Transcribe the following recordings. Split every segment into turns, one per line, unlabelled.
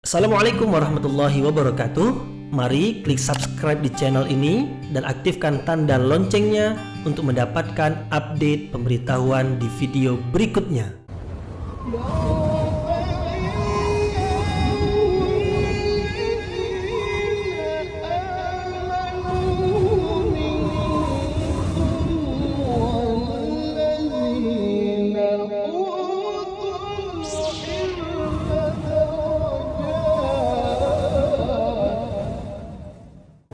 Assalamualaikum warahmatullahi wabarakatuh. Mari klik subscribe di channel ini dan aktifkan tanda loncengnya untuk mendapatkan update pemberitahuan di video berikutnya.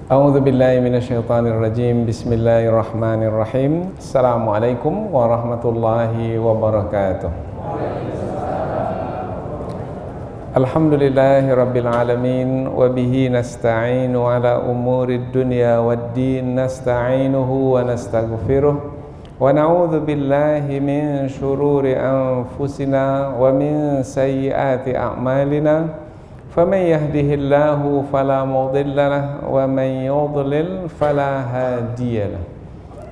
A'udzu billahi minasyaitonir rajim. Bismillahirrahmanirrahim. Assalamualaikum warahmatullahi wabarakatuh. Alhamdulillahi rabbil alamin wa bihi nasta'inu ala umurid dunya waddin. Nasta'inuhu wa nastaghfiruh wa na'udzu billahi min syururi anfusina wa min sayyiati a'malina. فمن يهده الله فلا مضل له ومن يضلل فلا هادي له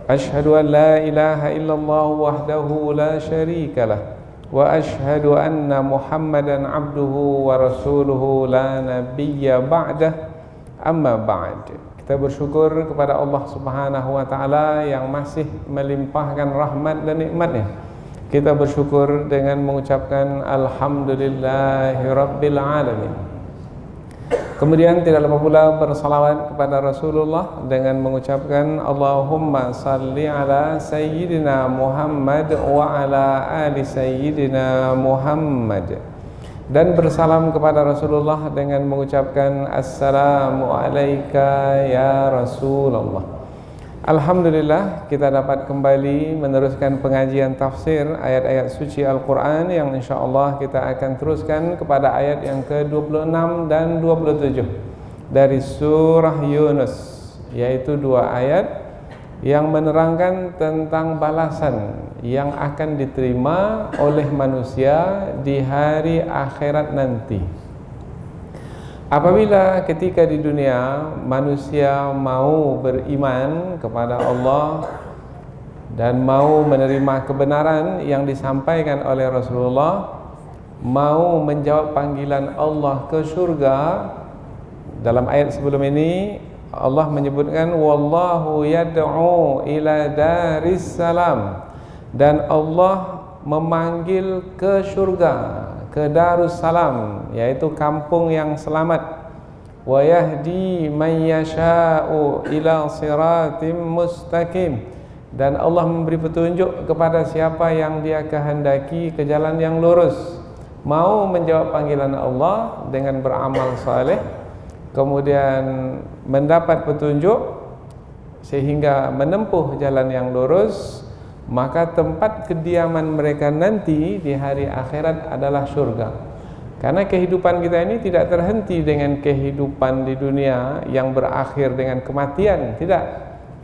أشهد أن لا إله إلا الله وحده لا شريك له وأشهد أن محمدا عبده ورسوله لا نبي بعده أما بعد. Kita bersyukur kepada Allah Subhanahu wa taala yang masih melimpahkan rahmat dan nikmatnya. Kita bersyukur dengan mengucapkan alhamdulillahirabbil alamin. Kemudian tidak lupa pula bersalawat kepada Rasulullah dengan mengucapkan Allahumma salli ala sayyidina Muhammad wa ala ali sayyidina Muhammad, dan bersalam kepada Rasulullah dengan mengucapkan assalamu alayka ya Rasulullah. Alhamdulillah, kita dapat kembali meneruskan pengajian tafsir ayat-ayat suci Al-Quran yang insyaAllah kita akan teruskan kepada ayat yang ke-26 dan 27 dari surah Yunus, yaitu dua ayat yang menerangkan tentang balasan yang akan diterima oleh manusia di hari akhirat nanti. Apabila ketika di dunia manusia mau beriman kepada Allah dan mau menerima kebenaran yang disampaikan oleh Rasulullah, mau menjawab panggilan Allah ke surga, dalam ayat sebelum ini Allah menyebutkan wallahu yad'u ila daris salam, dan Allah memanggil ke surga, ke Darussalam, yaitu kampung yang selamat. Wa yahdi man yasha'u ila siratim mustaqim, dan Allah memberi petunjuk kepada siapa yang Dia kehendaki ke jalan yang lurus. Mau menjawab panggilan Allah dengan beramal saleh, kemudian mendapat petunjuk sehingga menempuh jalan yang lurus, maka tempat kediaman mereka nanti di hari akhirat adalah surga. Karena kehidupan kita ini tidak terhenti dengan kehidupan di dunia yang berakhir dengan kematian. Tidak.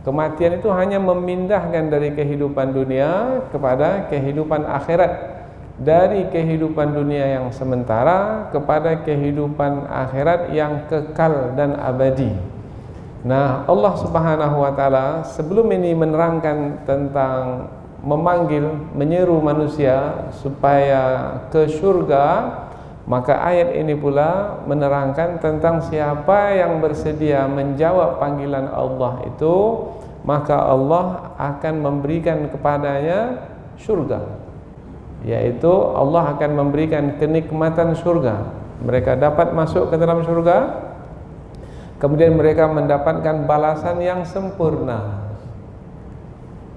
Kematian itu hanya memindahkan dari kehidupan dunia kepada kehidupan akhirat, dari kehidupan dunia yang sementara kepada kehidupan akhirat yang kekal dan abadi. Nah, Allah Subhanahu wa taala sebelum ini menerangkan tentang memanggil, menyeru manusia supaya ke surga, maka ayat ini pula menerangkan tentang siapa yang bersedia menjawab panggilan Allah itu, maka Allah akan memberikan kepadanya surga, yaitu Allah akan memberikan kenikmatan surga. Mereka dapat masuk ke dalam surga, kemudian mereka mendapatkan balasan yang sempurna.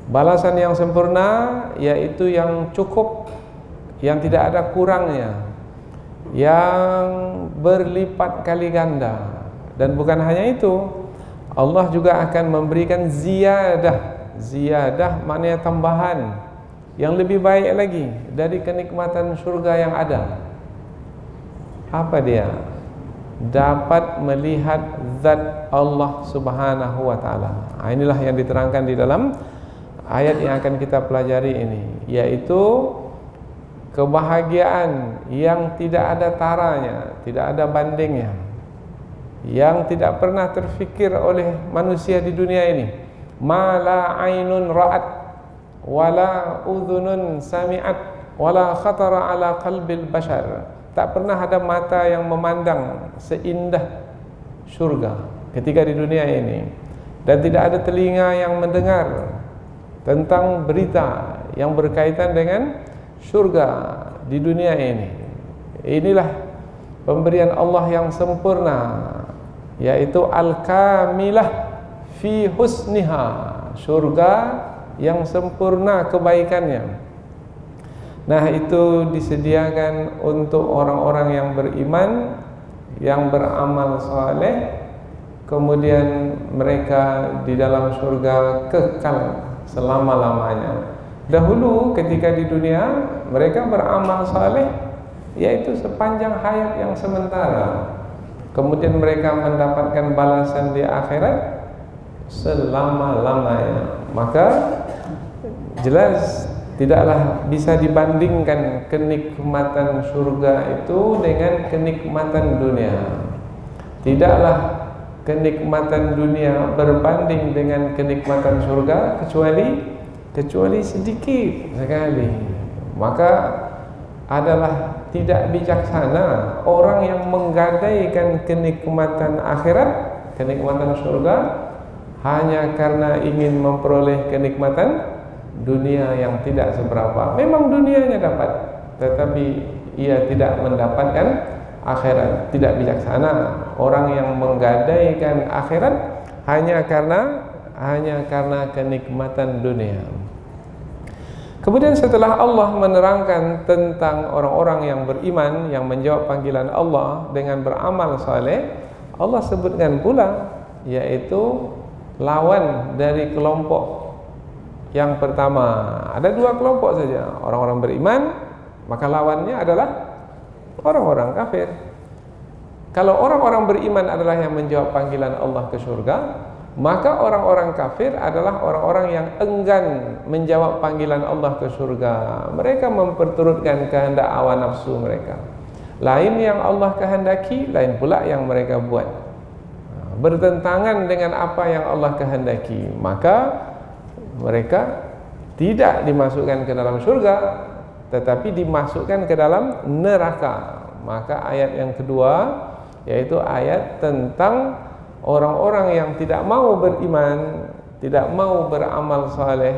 Balasan yang sempurna yaitu yang cukup, yang tidak ada kurangnya, yang berlipat kali ganda. Dan bukan hanya itu, Allah juga akan memberikan ziyadah. Ziyadah maknanya tambahan yang lebih baik lagi dari kenikmatan surga yang ada. Apa dia? Dapat melihat zat Allah Subhanahu wa taala. Inilah yang diterangkan di dalam ayat yang akan kita pelajari ini, yaitu kebahagiaan yang tidak ada taranya, tidak ada bandingnya, yang tidak pernah terfikir oleh manusia di dunia ini. Ma la ainun ra'at wala udhunun sami'at wala khatara ala qalbil bashar. tak pernah ada mata yang memandang seindah surga ketika di dunia ini, dan tidak ada telinga yang mendengar tentang berita yang berkaitan dengan surga di dunia ini. Inilah pemberian Allah yang sempurna, yaitu al-kamilah fi husniha, surga yang sempurna kebaikannya. Nah, itu disediakan untuk orang-orang yang beriman, yang beramal saleh, kemudian mereka di dalam surga kekal selama-lamanya. Dahulu ketika di dunia mereka beramal saleh, yaitu sepanjang hayat yang sementara, kemudian mereka mendapatkan balasan di akhirat selama-lamanya. Maka jelas tidaklah bisa dibandingkan kenikmatan surga itu dengan kenikmatan dunia. Tidaklah kenikmatan dunia berbanding dengan kenikmatan surga kecuali sedikit sekali. Maka adalah tidak bijaksana orang yang menggadaikan kenikmatan akhirat, kenikmatan surga, hanya karena ingin memperoleh kenikmatan dunia yang tidak seberapa. Memang dunianya dapat, tetapi ia tidak mendapatkan akhirat. Tidak bijaksana orang yang menggadaikan akhirat hanya karena kenikmatan dunia. Kemudian setelah Allah menerangkan tentang orang-orang yang beriman, yang menjawab panggilan Allah dengan beramal saleh, Allah sebutkan pula, yaitu lawan dari kelompok yang pertama. Ada dua kelompok saja, orang-orang beriman, maka lawannya adalah orang-orang kafir. Kalau orang-orang beriman adalah yang menjawab panggilan Allah ke surga, maka orang-orang kafir adalah orang-orang yang enggan menjawab panggilan Allah ke surga. Mereka memperturutkan kehendak hawa nafsu mereka. Lain yang Allah kehendaki, lain pula yang mereka buat, bertentangan dengan apa yang Allah kehendaki. Maka mereka tidak dimasukkan ke dalam surga, tetapi dimasukkan ke dalam neraka. Maka ayat yang kedua, yaitu ayat tentang orang-orang yang tidak mau beriman, tidak mau beramal saleh.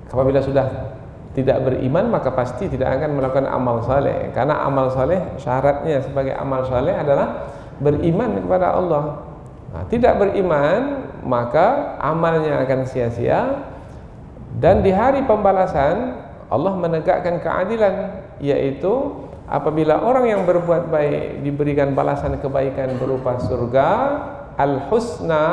Apabila sudah tidak beriman, maka pasti tidak akan melakukan amal saleh. Karena amal saleh, syaratnya sebagai amal saleh adalah beriman kepada Allah. Nah, tidak beriman, maka amalnya akan sia-sia. Dan di hari pembalasan Allah menegakkan keadilan, yaitu apabila orang yang berbuat baik diberikan balasan kebaikan berupa surga, al-husna,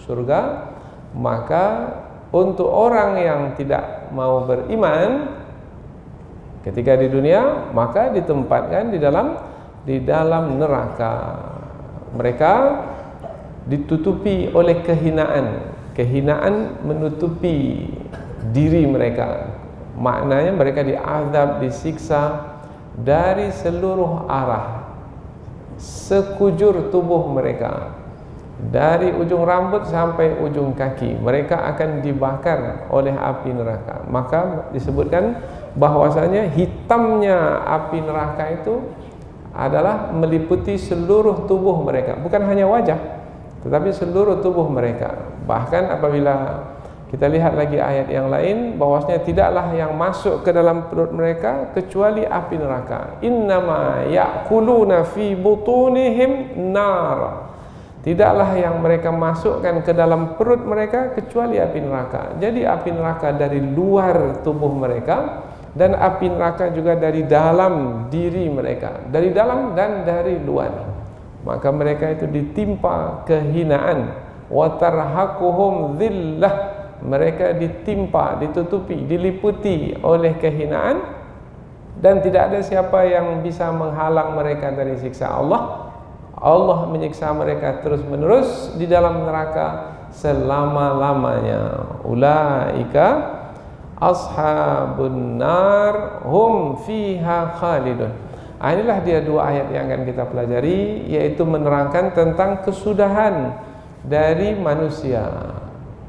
surga, maka untuk orang yang tidak mau beriman ketika di dunia, maka ditempatkan di dalam neraka. Mereka ditutupi oleh kehinaan menutupi diri mereka. Maknanya mereka diazab, disiksa dari seluruh arah, sekujur tubuh mereka, dari ujung rambut sampai ujung kaki, mereka akan dibakar oleh api neraka. Maka disebutkan bahwasanya hitamnya api neraka itu adalah meliputi seluruh tubuh mereka, bukan hanya wajah, tetapi seluruh tubuh mereka. Bahkan apabila kita lihat lagi ayat yang lain, bahwasanya tidaklah yang masuk ke dalam perut mereka kecuali api neraka. Innama ya'kuluna fi butunihim nar. Tidaklah yang mereka masukkan ke dalam perut mereka kecuali api neraka. Jadi api neraka dari luar tubuh mereka, dan api neraka juga dari dalam diri mereka, dari dalam dan dari luar. Maka mereka itu ditimpa kehinaan, wa tarhaquhum dhillah, mereka ditimpa, ditutupi, diliputi oleh kehinaan, dan tidak ada siapa yang bisa menghalang mereka dari siksa Allah. Allah menyiksa mereka terus-menerus di dalam neraka selama-lamanya. Ulaika ashabun nar hum fiha khalidun. Inilah dia dua ayat yang akan kita pelajari, yaitu menerangkan tentang kesudahan dari manusia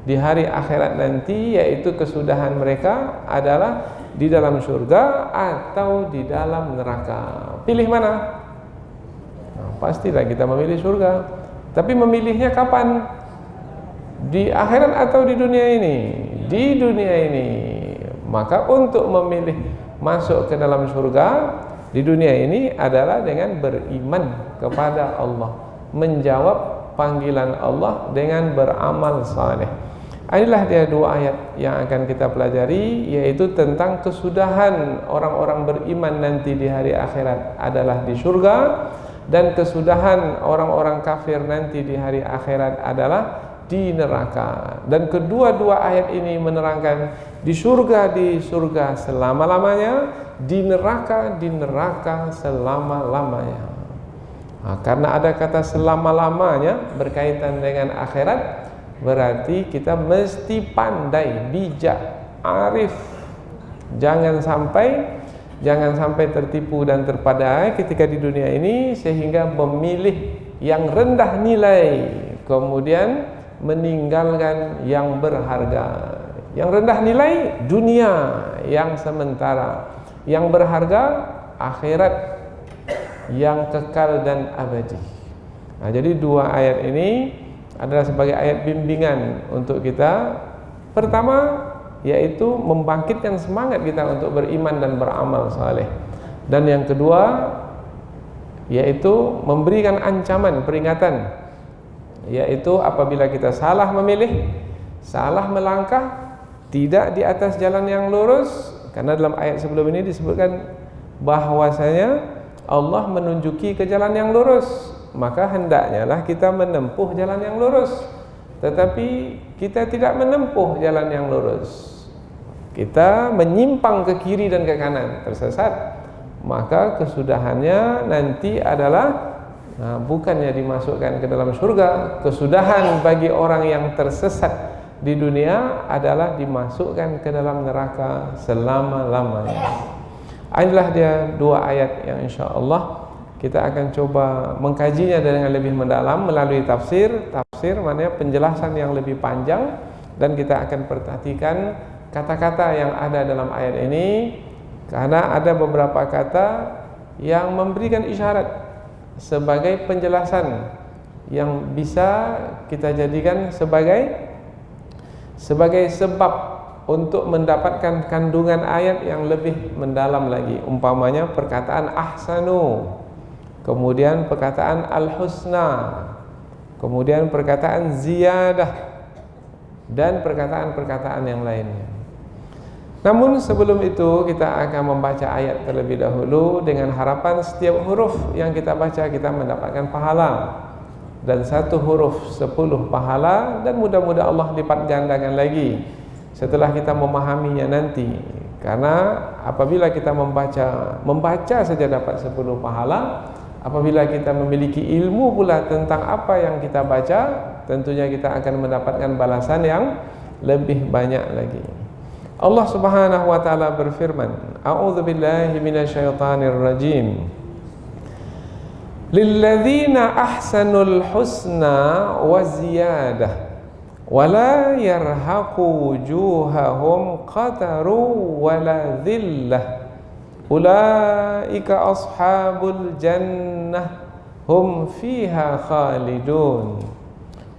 di hari akhirat nanti, yaitu kesudahan mereka adalah di dalam surga atau di dalam neraka. Pilih mana? Nah, pastilah kita memilih surga. Tapi memilihnya kapan? Di akhirat atau di dunia ini? Di dunia ini. Maka untuk memilih masuk ke dalam surga di dunia ini adalah dengan beriman kepada Allah, menjawab panggilan Allah dengan beramal saleh. Inilah dia dua ayat yang akan kita pelajari, yaitu tentang kesudahan orang-orang beriman nanti di hari akhirat adalah di surga, dan kesudahan orang-orang kafir nanti di hari akhirat adalah di neraka. Dan kedua-dua ayat ini menerangkan di surga selama-lamanya, di neraka selama-lamanya. Nah, karena ada kata selama-lamanya berkaitan dengan akhirat, berarti kita mesti pandai, bijak, arif. Jangan sampai tertipu dan terpadai ketika di dunia ini sehingga memilih yang rendah nilai, kemudian meninggalkan yang berharga. Yang rendah nilai dunia yang sementara, yang berharga akhirat yang kekal dan abadi. Nah, jadi dua ayat ini adalah sebagai ayat bimbingan untuk kita. Pertama, yaitu membangkitkan semangat kita untuk beriman dan beramal saleh. Dan yang kedua, yaitu memberikan ancaman, peringatan, yaitu apabila kita salah memilih, salah melangkah, tidak di atas jalan yang lurus. Karena dalam ayat sebelum ini disebutkan bahwasanya Allah menunjuki ke jalan yang lurus, maka hendaknya lah kita menempuh jalan yang lurus. Tetapi kita tidak menempuh jalan yang lurus, kita menyimpang ke kiri dan ke kanan, tersesat. Maka kesudahannya nanti adalah bukannya dimasukkan ke dalam surga. Kesudahan bagi orang yang tersesat di dunia adalah dimasukkan ke dalam neraka selama-lamanya. Inilah dia dua ayat yang insya-Allah kita akan coba mengkajinya dengan lebih mendalam melalui tafsir maknanya penjelasan yang lebih panjang, dan kita akan perhatikan kata-kata yang ada dalam ayat ini, karena ada beberapa kata yang memberikan isyarat sebagai penjelasan yang bisa kita jadikan sebagai sebab untuk mendapatkan kandungan ayat yang lebih mendalam lagi. Umpamanya perkataan ahsanu, kemudian perkataan al-husna, kemudian perkataan ziyadah, dan perkataan-perkataan yang lainnya. Namun sebelum itu kita akan membaca ayat terlebih dahulu dengan harapan setiap huruf yang kita baca kita mendapatkan pahala, dan satu huruf 10 pahala, dan mudah-mudahan Allah lipat gandakan lagi setelah kita memahaminya nanti. Karena apabila kita membaca saja dapat 10 pahala, apabila kita memiliki ilmu pula tentang apa yang kita baca, tentunya kita akan mendapatkan balasan yang lebih banyak lagi. Allah Subhanahu wa taala berfirman, A'udzubillahi minasyaitonir rajim. Lilladzina ahsanul husna wa ziyadah wala yarhaqu wujuhahum qataru wala dhillah ulaika ashabul jannah hum fiha khalidun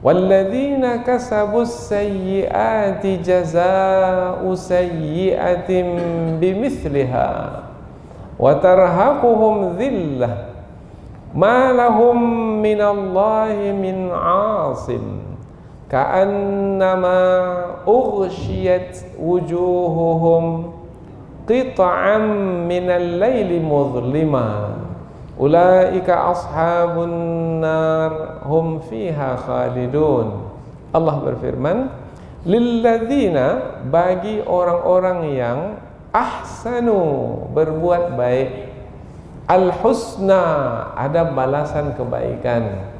walladzina kasabus sayyiati jazaa'u sayyi'atin bimithliha wa tarhaquhum dhillah ma lahum minallahi min 'asim ka'annama ughshiyat wujuhuhum qit'an minal laili mudhlima ulaika ashabun nar hum fiha khalidun. Allah berfirman, lilladzina, bagi orang-orang yang ahsanu, berbuat baik, al-husna, ada balasan kebaikan.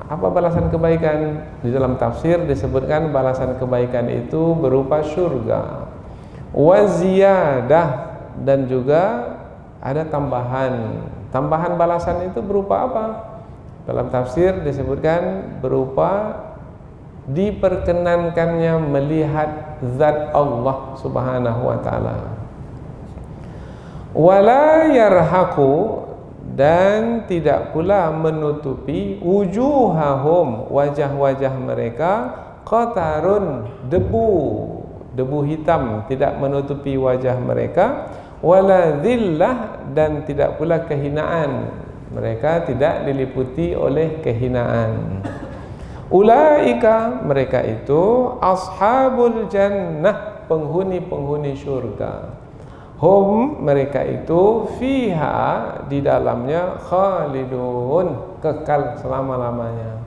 Apa balasan kebaikan? Di dalam tafsir disebutkan balasan kebaikan itu berupa surga, waziyadah, dan juga ada tambahan. Tambahan balasan itu berupa apa? Dalam tafsir disebutkan berupa diperkenankannya melihat zat Allah Subhanahu wa taala. wala yarhaqu, dan tidak pula menutupi wujuhahum, wajah-wajah mereka, qatarun, debu hitam tidak menutupi wajah mereka, wala dhillah, dan tidak pula kehinaan, mereka tidak diliputi oleh kehinaan. Ulaika, mereka itu ashabul jannah, penghuni-penghuni syurga. Hum, mereka itu fiha, di dalamnya, khalidun, kekal selama-lamanya.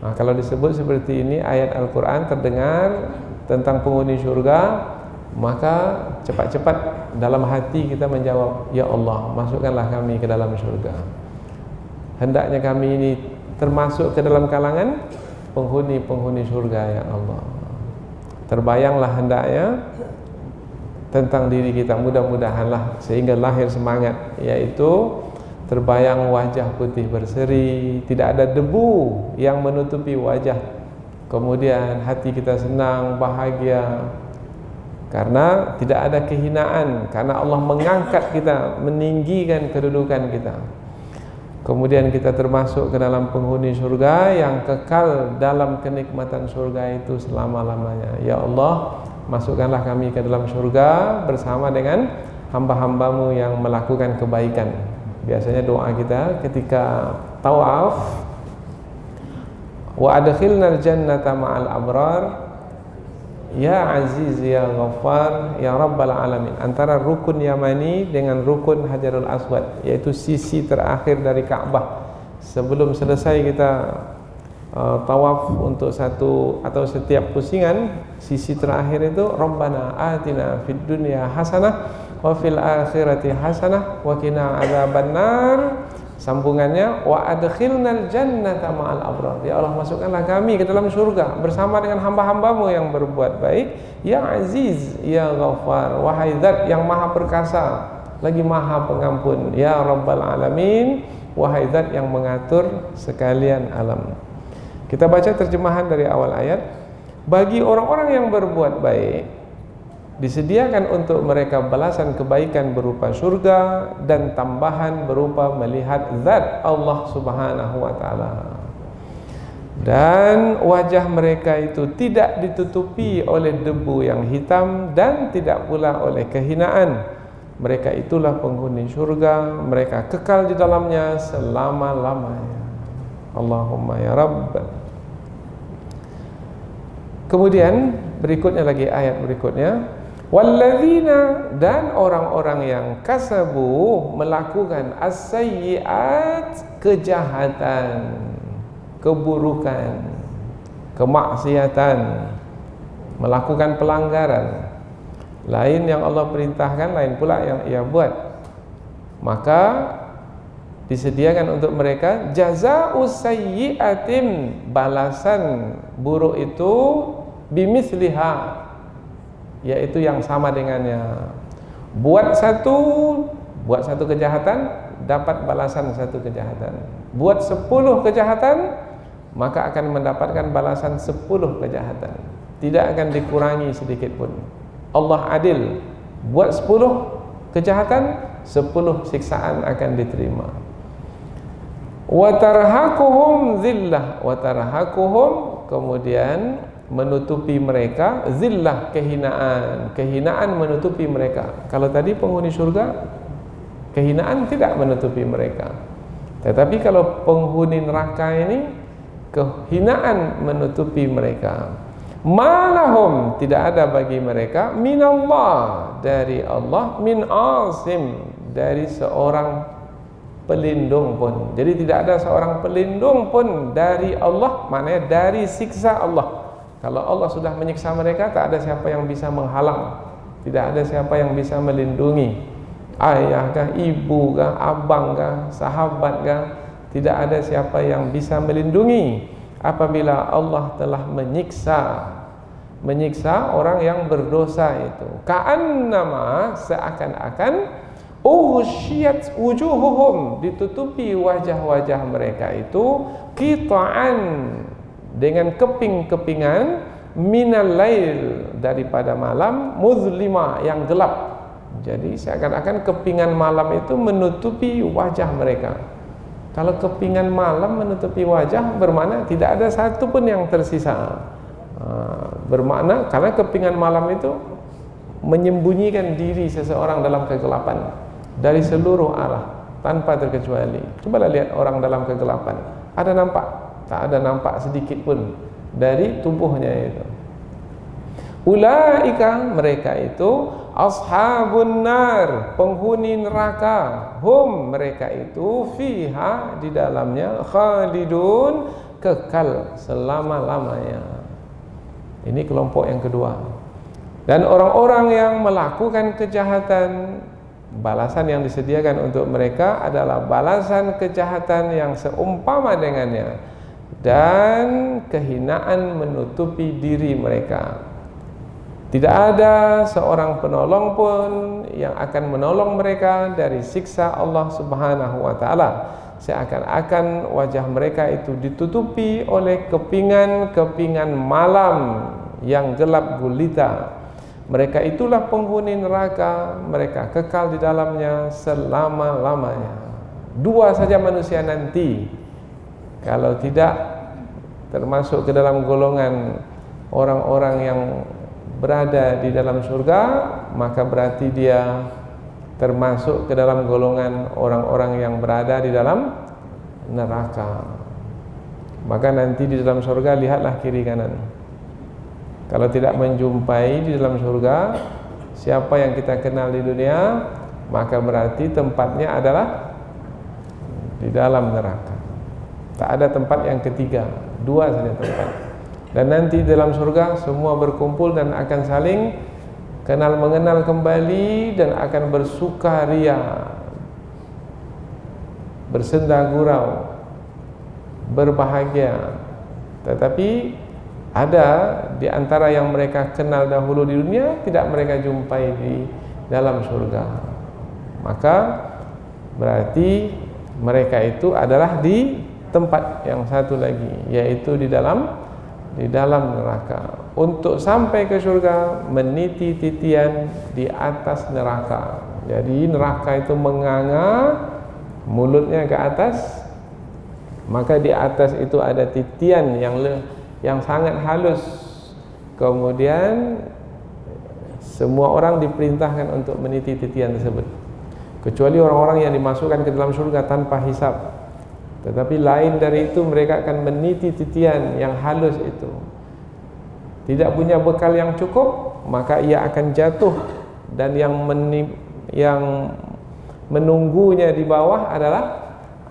Nah, kalau disebut seperti ini ayat Al-Quran terdengar tentang penghuni syurga, maka cepat-cepat dalam hati kita menjawab, ya Allah, masukkanlah kami ke dalam syurga. Hendaknya kami ini termasuk ke dalam kalangan penghuni-penghuni syurga, ya Allah. Terbayanglah hendaknya tentang diri kita, mudah-mudahanlah, sehingga lahir semangat, yaitu terbayang wajah putih berseri, tidak ada debu yang menutupi wajah. Kemudian hati kita senang, bahagia, karena tidak ada kehinaan, karena Allah mengangkat kita, meninggikan kedudukan kita. Kemudian kita termasuk ke dalam penghuni surga yang kekal dalam kenikmatan surga itu selama-lamanya. Ya Allah, masukkanlah kami ke dalam surga bersama dengan hamba-hambamu yang melakukan kebaikan. Biasanya doa kita ketika tawaf, wa adkhilnal jannata ma'al abrar, ya aziz ya ghaffar ya rabbal alamin. Antara rukun Yamani dengan rukun Hajarul Aswad, yaitu sisi terakhir dari Ka'bah. Sebelum selesai kita tawaf untuk satu atau setiap pusingan, sisi terakhir itu Rabbana atina fid dunya hasanah wa fil akhirati hasanah wa qina adzabannar. Sambungannya wa adkhilnal jannata ma'al abrar. Ya Allah, masukkanlah kami ke dalam surga bersama dengan hamba-hambamu yang berbuat baik. Ya Aziz, ya Ghaffar, wahai Zat yang maha perkasa lagi maha pengampun. Ya Rabbal alamin, wahai Zat yang mengatur sekalian alam. Kita baca terjemahan dari awal ayat. Bagi orang-orang yang berbuat baik, disediakan untuk mereka balasan kebaikan berupa surga dan tambahan berupa melihat zat Allah Subhanahu wa taala. Dan wajah mereka itu tidak ditutupi oleh debu yang hitam dan tidak pula oleh kehinaan. Mereka itulah penghuni surga, mereka kekal di dalamnya selama-lamanya. Allahumma ya Rabb. Kemudian berikutnya lagi ayat berikutnya, walladzina, dan orang-orang yang kasabu, melakukan as-sayyi'at, kejahatan, keburukan, kemaksiatan, melakukan pelanggaran, lain yang Allah perintahkan, lain pula yang ia buat, maka disediakan untuk mereka jazaa'us sayyi'atin, balasan buruk itu bimithliha, yaitu yang sama dengannya. Buat satu kejahatan, dapat balasan satu kejahatan. Buat 10 kejahatan, maka akan mendapatkan balasan 10 kejahatan. Tidak akan dikurangi sedikit pun. Allah adil. Buat 10 kejahatan, 10 siksaan akan diterima. Wa tarhaquhum dhillah, wa tarhaquhum, kemudian menutupi mereka zillah, kehinaan menutupi mereka. Kalau tadi penghuni surga, kehinaan tidak menutupi mereka, tetapi kalau penghuni neraka ini, kehinaan menutupi mereka. Malahum, tidak ada bagi mereka, minallah, dari Allah, min asim, dari seorang pelindung pun. Jadi tidak ada seorang pelindung pun dari Allah, maknanya dari siksa Allah. Kalau Allah sudah menyiksa mereka, tak ada siapa yang bisa menghalang, tidak ada siapa yang bisa melindungi. Ayahkah, ibukah, abangkah, sahabatkah, tidak ada siapa yang bisa melindungi apabila Allah telah menyiksa orang yang berdosa itu. Ka'annama, seakan-akan ughsyiyat wujuhuhum, ditutupi wajah-wajah mereka itu qita'an, dengan keping-kepingan minal lail, daripada malam, muzlima, yang gelap. Jadi seakan-akan kepingan malam itu menutupi wajah mereka. Kalau kepingan malam menutupi wajah, bermakna tidak ada satu pun yang tersisa. Bermakna karena kepingan malam itu menyembunyikan diri seseorang dalam kegelapan dari seluruh arah tanpa terkecuali. Cobalah lihat orang dalam kegelapan, ada nampak? Tak ada nampak sedikit pun dari tubuhnya itu. Ulaika, mereka itu ashabun nar, penghuni neraka. Hum, mereka itu fiha, di dalamnya, khalidun, kekal selama-lamanya. Ini kelompok yang kedua. Dan orang-orang yang melakukan kejahatan, balasan yang disediakan untuk mereka adalah balasan kejahatan yang seumpama dengannya, dan kehinaan menutupi diri mereka. Tidak ada seorang penolong pun yang akan menolong mereka dari siksa Allah Subhanahu wa taala. Seakan-akan wajah mereka itu ditutupi oleh kepingan-kepingan malam yang gelap gulita. Mereka itulah penghuni neraka, mereka kekal di dalamnya selama-lamanya. Dua saja manusia nanti, kalau tidak termasuk ke dalam golongan orang-orang yang berada di dalam surga, maka berarti dia termasuk ke dalam golongan orang-orang yang berada di dalam neraka. Maka nanti di dalam surga lihatlah kiri kanan. Kalau tidak menjumpai di dalam surga siapa yang kita kenal di dunia, maka berarti tempatnya adalah di dalam neraka. Tak ada tempat yang ketiga, dua saja tempat. Dan nanti dalam surga semua berkumpul dan akan saling kenal mengenal kembali dan akan bersukaria, bersenda gurau, berbahagia. Tetapi ada di antara yang mereka kenal dahulu di dunia tidak mereka jumpai di dalam surga. Maka berarti mereka itu adalah di tempat yang satu lagi, yaitu di dalam neraka. Untuk sampai ke surga meniti titian di atas neraka. Jadi neraka itu menganga, mulutnya ke atas, maka di atas itu ada titian yang sangat halus. Kemudian semua orang diperintahkan untuk meniti titian tersebut, kecuali orang-orang yang dimasukkan ke dalam surga tanpa hisab. Tetapi lain dari itu, mereka akan meniti titian yang halus itu. Tidak punya bekal yang cukup, maka ia akan jatuh. Dan yang menunggunya di bawah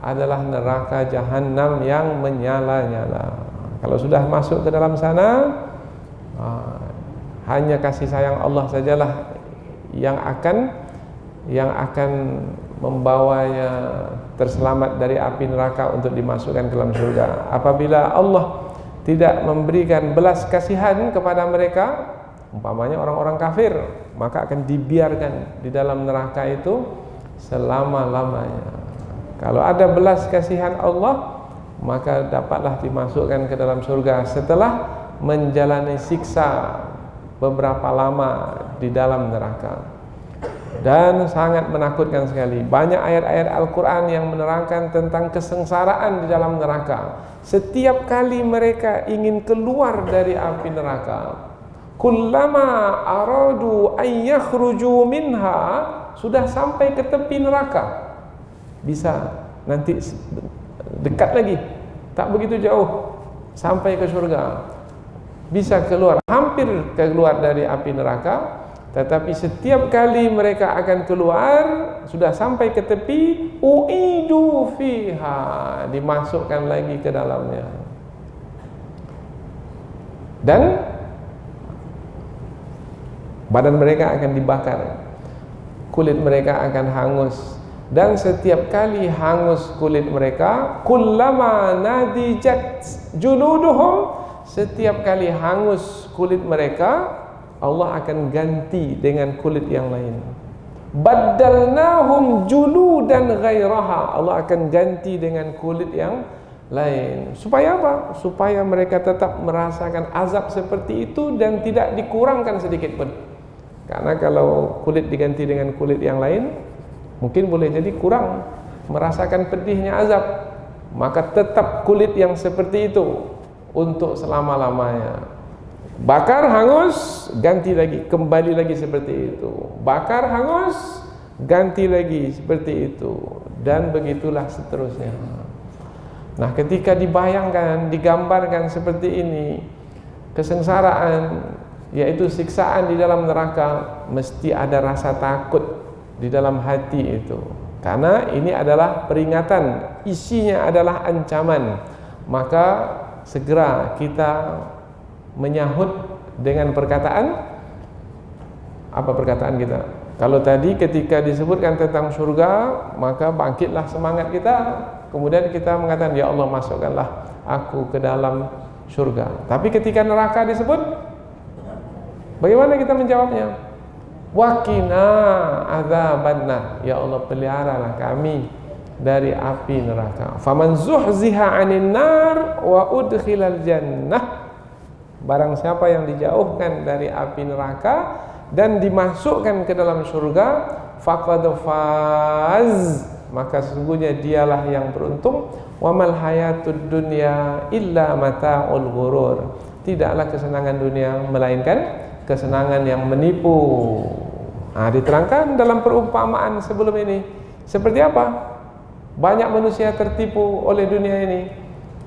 adalah neraka jahanam yang menyala-nyala. Kalau sudah masuk ke dalam sana, hanya kasih sayang Allah sajalah yang akan membawanya terselamat dari api neraka untuk dimasukkan ke dalam surga. Apabila Allah tidak memberikan belas kasihan kepada mereka, umpamanya orang-orang kafir, maka akan dibiarkan di dalam neraka itu selama-lamanya. Kalau ada belas kasihan Allah, maka dapatlah dimasukkan ke dalam surga setelah menjalani siksa beberapa lama di dalam neraka. Dan sangat menakutkan sekali. Banyak ayat-ayat Al-Quran yang menerangkan tentang kesengsaraan di dalam neraka. Setiap kali mereka ingin keluar dari api neraka, kullama aradu an yakhruju minha, sudah sampai ke tepi neraka, bisa nanti dekat lagi, tak begitu jauh sampai ke surga, bisa keluar, hampir keluar dari api neraka. Tetapi setiap kali mereka akan keluar, sudah sampai ke tepi, uidu fiha, dimasukkan lagi ke dalamnya. Dan badan mereka akan dibakar, kulit mereka akan hangus. Dan setiap kali hangus kulit mereka, kullama nadijat juluduhum, setiap kali hangus kulit mereka, Allah akan ganti dengan kulit yang lain. Baddalnahum juludan ghairaha, Allah akan ganti dengan kulit yang lain. Supaya apa? Supaya mereka tetap merasakan azab seperti itu dan tidak dikurangkan sedikit pun. Karena kalau kulit diganti dengan kulit yang lain, mungkin boleh jadi kurang merasakan pedihnya azab. Maka tetap kulit yang seperti itu untuk selama-lamanya. Bakar, hangus, ganti lagi, kembali lagi seperti itu. Bakar, hangus, ganti lagi seperti itu. Dan begitulah seterusnya. Nah, ketika dibayangkan, digambarkan seperti ini, kesengsaraan, yaitu siksaan di dalam neraka, mesti ada rasa takut di dalam hati itu. Karena ini adalah peringatan, isinya adalah ancaman. Maka segera kita menyahut dengan perkataan, apa perkataan kita? Kalau tadi ketika disebutkan tentang surga, maka bangkitlah semangat kita. Kemudian kita mengatakan, ya Allah, masukkanlah aku ke dalam surga. Tapi ketika neraka disebut, bagaimana kita menjawabnya? Waqina adzabannar, ya Allah, peliharalah kami dari api neraka. Faman zuhziha 'anil nar wa udkhilal jannah, barang siapa yang dijauhkan dari api neraka dan dimasukkan ke dalam surga, faqad faz, maka sesungguhnya dialah yang beruntung. Wa mal hayatud dunya illa mata'ul ghurur, tidaklah kesenangan dunia melainkan kesenangan yang menipu. Diterangkan dalam perumpamaan sebelum ini. Seperti apa? Banyak manusia tertipu oleh dunia ini.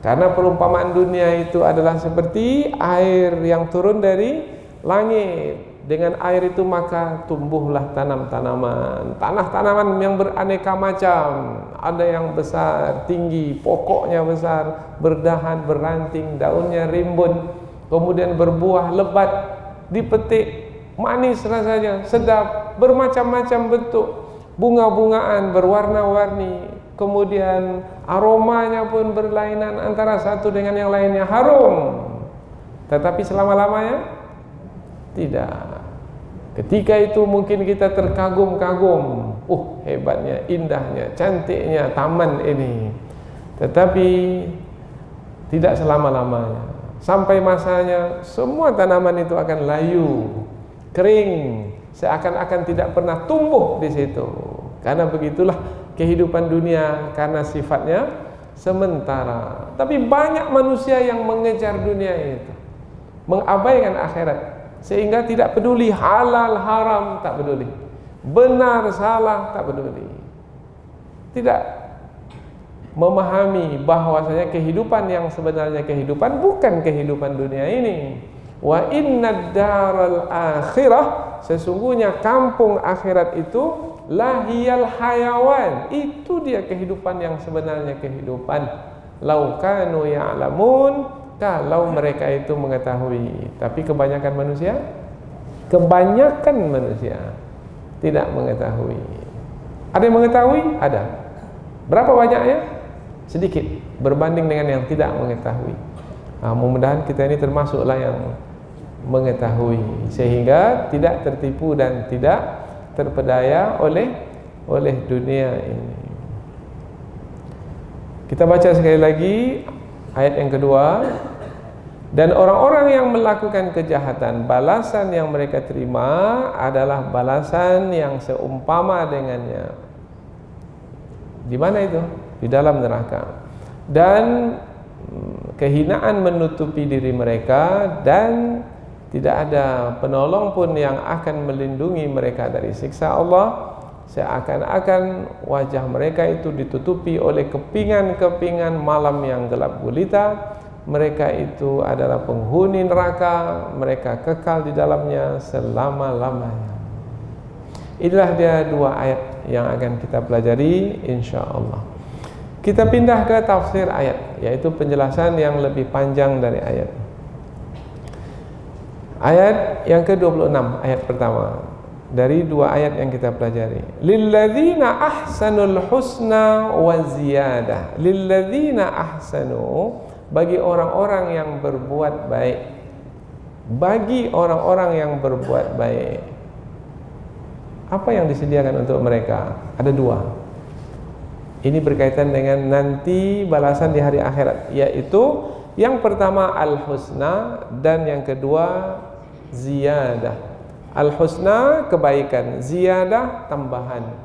Karena perumpamaan dunia itu adalah seperti air yang turun dari langit. Dengan air itu maka tumbuhlah tanam-tanaman, tanah-tanaman yang beraneka macam. Ada yang besar, tinggi, pokoknya besar, berdahan, beranting, daunnya rimbun, kemudian berbuah lebat, dipetik, manis rasanya, sedap, bermacam-macam bentuk, bunga-bungaan berwarna-warni, kemudian aromanya pun berlainan antara satu dengan yang lainnya, harum. Tetapi selama-lamanya tidak. Ketika itu mungkin kita terkagum-kagum, hebatnya, indahnya, cantiknya taman ini. Tetapi tidak selama-lamanya. Sampai masanya semua tanaman itu akan layu, kering, seakan-akan tidak pernah tumbuh di situ. Karena begitulah kehidupan dunia, karena sifatnya sementara. Tapi banyak manusia yang mengejar dunia itu, mengabaikan akhirat, sehingga tidak peduli halal haram, tak peduli, benar salah tak peduli. Tidak memahami bahwasanya kehidupan yang sebenarnya kehidupan bukan kehidupan dunia ini. Wa innad daral akhirah, sesungguhnya kampung akhirat itu lahiyal hayawan, itu dia kehidupan yang sebenarnya kehidupan. Lau kanu ya'lamun, kalau mereka itu mengetahui. Tapi kebanyakan manusia tidak mengetahui. Ada yang mengetahui? Ada. Berapa banyaknya? Sedikit berbanding dengan yang tidak mengetahui. Mudah-mudahan kita ini termasuklah yang mengetahui, sehingga tidak tertipu dan tidak terpedaya oleh dunia ini. Kita baca sekali lagi ayat yang kedua. Dan orang-orang yang melakukan kejahatan, balasan yang mereka terima adalah balasan yang seumpama dengannya. Di mana itu? Di dalam neraka. Dan kehinaan menutupi diri mereka, dan tidak ada penolong pun yang akan melindungi mereka dari siksa Allah. Seakan-akan wajah mereka itu ditutupi oleh kepingan-kepingan malam yang gelap gulita. Mereka itu adalah penghuni neraka, mereka kekal di dalamnya selama-lamanya. Inilah dia dua ayat yang akan kita pelajari insyaAllah. Kita pindah ke tafsir ayat, yaitu penjelasan yang lebih panjang dari ayat. Ayat yang ke-26, ayat pertama dari dua ayat yang kita pelajari. Lilladzina ahsanul husna wa ziyadah. Lilladzina ahsanu, bagi orang-orang yang berbuat baik. Bagi orang-orang yang berbuat baik, apa yang disediakan untuk mereka? Ada dua. Ini berkaitan dengan nanti balasan di hari akhirat, yaitu yang pertama al-husna dan yang kedua ziyadah. Al-husna kebaikan, ziyadah tambahan.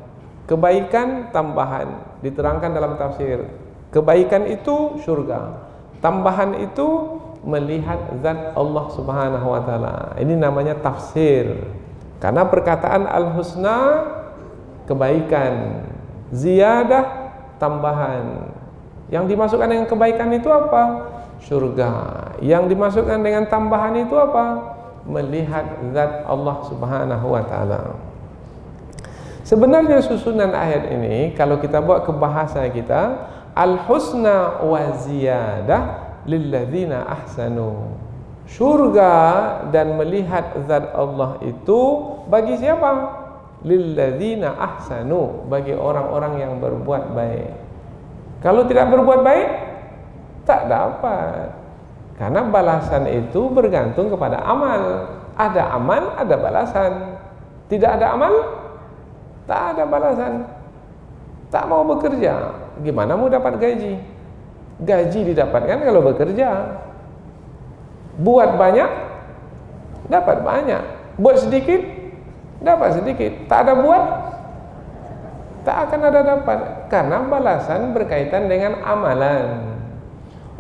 Kebaikan tambahan diterangkan dalam tafsir. Kebaikan itu surga. Tambahan itu melihat zat Allah Subhanahu wa taala. Ini namanya tafsir. Karena perkataan al-husna kebaikan, ziyadah tambahan. Yang dimasukkan dengan kebaikan itu apa? Surga. Yang dimasukkan dengan tambahan itu apa? Melihat zat Allah Subhanahu wa taala. Sebenarnya susunan ayat ini kalau kita bawa ke bahasa kita, al-husna wa ziyadah lilladzina ahsanu. Surga dan melihat zat Allah itu bagi siapa? Lilladzina ahsanu, bagi orang-orang yang berbuat baik. Kalau tidak berbuat baik, tak dapat. Karena balasan itu bergantung kepada amal. Ada amal, ada balasan. Tidak ada amal, tak ada balasan. Tak mau bekerja, gimana mau dapat gaji? Gaji didapatkan kalau bekerja. Buat banyak, dapat banyak. Buat sedikit, dapat sedikit. Tak ada buat, tak akan ada dapat. Karena balasan berkaitan dengan amalan.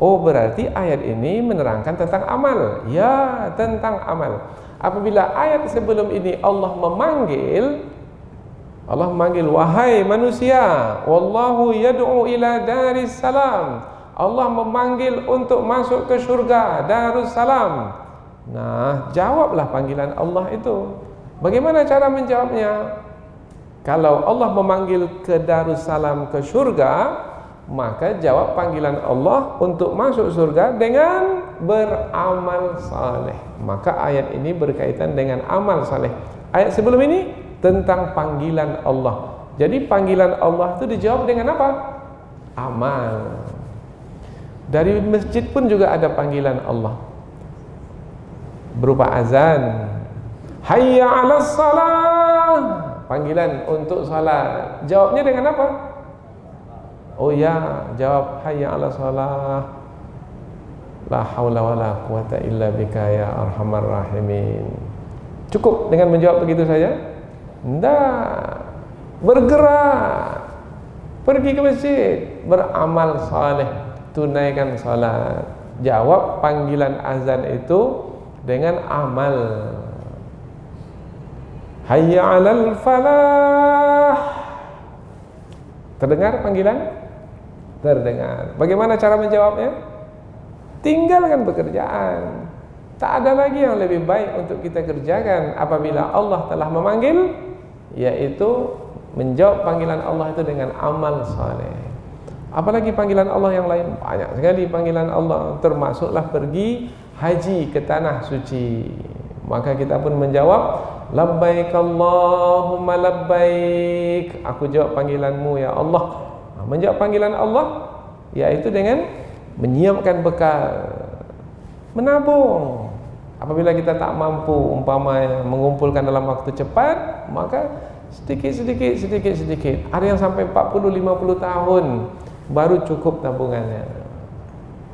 Oh, berarti ayat ini menerangkan tentang amal. Ya, tentang amal. Apabila ayat sebelum ini Allah memanggil, wahai manusia, wallahu yad'u ila daris salam. Allah memanggil untuk masuk ke surga, Darussalam. Nah, jawablah panggilan Allah itu. Bagaimana cara menjawabnya? Kalau Allah memanggil ke Darussalam, ke surga, maka jawab panggilan Allah untuk masuk surga dengan beramal saleh. Maka ayat ini berkaitan dengan amal saleh. Ayat sebelum ini tentang panggilan Allah. Jadi panggilan Allah itu dijawab dengan apa? Amal. Dari masjid pun juga ada panggilan Allah berupa azan. Hayya 'alas shalah, panggilan untuk salat. Jawabnya dengan apa? Oh ya, jawab hayya 'alas shalah. La haula wala quwata illa bika ya arhamar rahimin. Cukup dengan menjawab begitu saja? Tidak. Bergerak, pergi ke masjid, beramal saleh, tunaikan salat. Jawab panggilan azan itu dengan amal. Hayya 'alal falah. Terdengar panggilan? Terdengar. Bagaimana cara menjawabnya? Tinggalkan pekerjaan. Tak ada lagi yang lebih baik untuk kita kerjakan apabila Allah telah memanggil, yaitu menjawab panggilan Allah itu dengan amal saleh. Apalagi panggilan Allah yang lain? Banyak sekali panggilan Allah, termasuklah pergi haji ke tanah suci. Maka kita pun menjawab, labbaik Allahumma labbaik. Aku jawab panggilanmu ya Allah. Menjawab panggilan Allah yaitu dengan menyiapkan bekal, menabung. Apabila kita tak mampu umpamanya mengumpulkan dalam waktu cepat, maka sedikit. Ada yang sampai 40-50 tahun baru cukup tabungannya.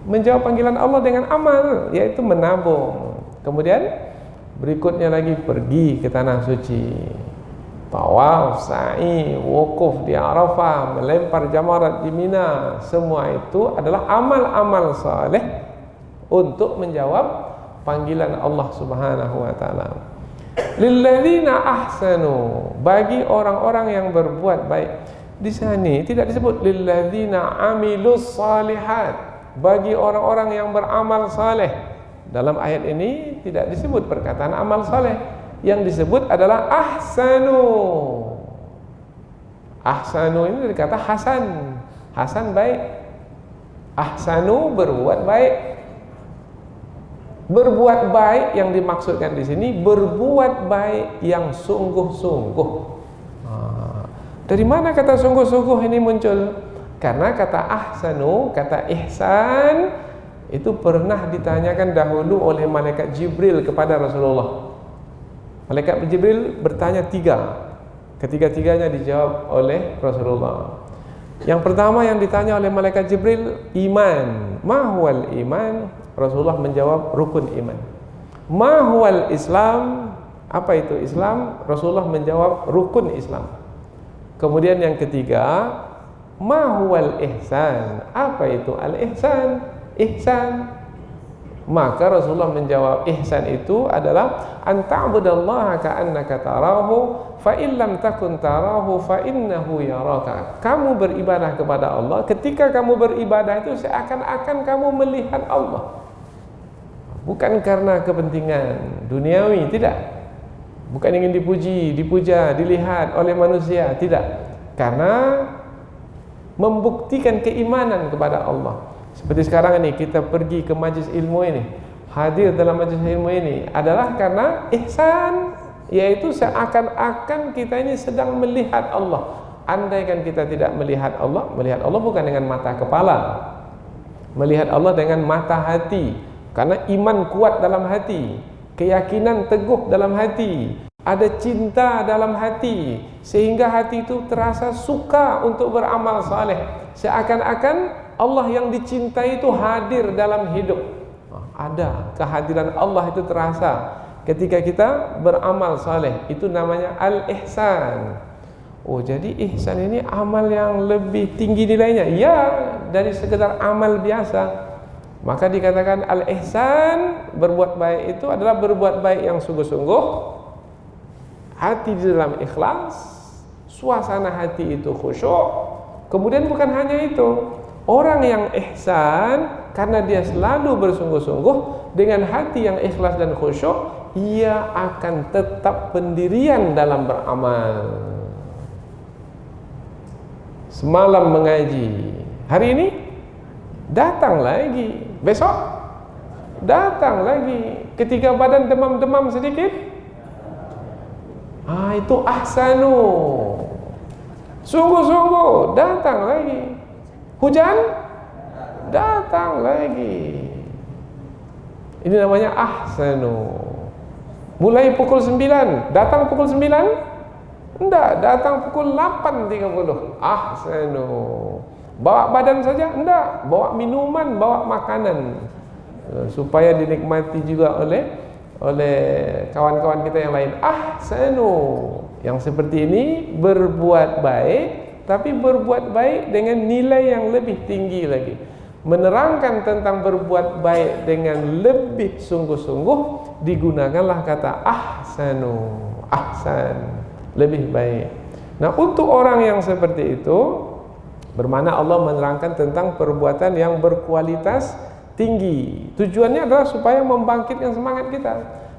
Menjawab panggilan Allah dengan amal, yaitu menabung. Kemudian berikutnya lagi pergi ke tanah suci, tawaf, sa'i, wukuf di Arafah, melempar jamarat di Mina. Semua itu adalah amal-amal saleh untuk menjawab panggilan Allah Subhanahu wa taala. Lilladzina ahsanu, bagi orang-orang yang berbuat baik. Di sini tidak disebut lilladzina amilus salihat, bagi orang-orang yang beramal saleh. Dalam ayat ini tidak disebut perkataan amal saleh. Yang disebut adalah ahsanu. Ahsanu ini dari kata hasan. Hasan baik. Ahsanu berbuat baik. Berbuat baik yang dimaksudkan di sini berbuat baik yang sungguh-sungguh. Dari mana kata sungguh-sungguh ini muncul? Karena kata ahsanu, kata ihsan itu pernah ditanyakan dahulu oleh malaikat Jibril kepada Rasulullah. Malaikat Jibril bertanya 3. Ketiga-tiganya dijawab oleh Rasulullah. Yang pertama yang ditanya oleh malaikat Jibril, iman. Ma huwal iman? Rasulullah menjawab rukun iman. Ma huwal Islam? Apa itu Islam? Rasulullah menjawab rukun Islam. Kemudian yang ketiga, ma huwal ihsan? Apa itu al-ihsan? Ihsan. Maka Rasulullah menjawab ihsan itu adalah an ta'budallaha ka'annaka tarahu fa in lam takun tarahu fa innahu yaraka. Kamu beribadah kepada Allah, ketika kamu beribadah itu seakan-akan kamu melihat Allah. Bukan karena kepentingan duniawi, tidak. Bukan ingin dipuji, dipuja, dilihat oleh manusia, tidak. Karena membuktikan keimanan kepada Allah. Seperti sekarang ini kita pergi ke majlis ilmu ini, hadir dalam majlis ilmu ini adalah karena ihsan, yaitu seakan-akan kita ini sedang melihat Allah. Andaikan kita tidak melihat Allah bukan dengan mata kepala, melihat Allah dengan mata hati. Karena iman kuat dalam hati, keyakinan teguh dalam hati, ada cinta dalam hati, sehingga hati itu terasa suka untuk beramal saleh. Seakan-akan Allah yang dicintai itu hadir dalam hidup. Ada kehadiran Allah itu terasa ketika kita beramal saleh. Itu namanya al-ihsan. Oh, jadi ihsan ini amal yang lebih tinggi nilainya, ya, dari sekedar amal biasa. Maka dikatakan al-ihsan, berbuat baik itu adalah berbuat baik yang sungguh-sungguh, hati di dalam ikhlas, suasana hati itu khusyuk. Kemudian bukan hanya itu, orang yang ihsan karena dia selalu bersungguh-sungguh dengan hati yang ikhlas dan khusyuk, ia akan tetap pendirian dalam beramal. Semalam mengaji, hari ini datang lagi, besok datang lagi. Ketika badan demam-demam sedikit, itu ahsanu, sungguh-sungguh datang lagi. Hujan datang lagi. Ini namanya ahsanu. Mulai pukul 9, datang pukul 9? Enggak, datang pukul 8.30. Ahsanu. Bawa badan saja? Enggak, bawa minuman, bawa makanan, supaya dinikmati juga oleh kawan-kawan kita yang lain. Ahsanu. Yang seperti ini berbuat baik, tapi berbuat baik dengan nilai yang lebih tinggi lagi. Menerangkan tentang berbuat baik dengan lebih sungguh-sungguh, digunakanlah kata ahsanu, ahsan, lebih baik. Nah, untuk orang yang seperti itu, bermakna Allah menerangkan tentang perbuatan yang berkualitas tinggi. Tujuannya adalah supaya membangkitkan semangat kita.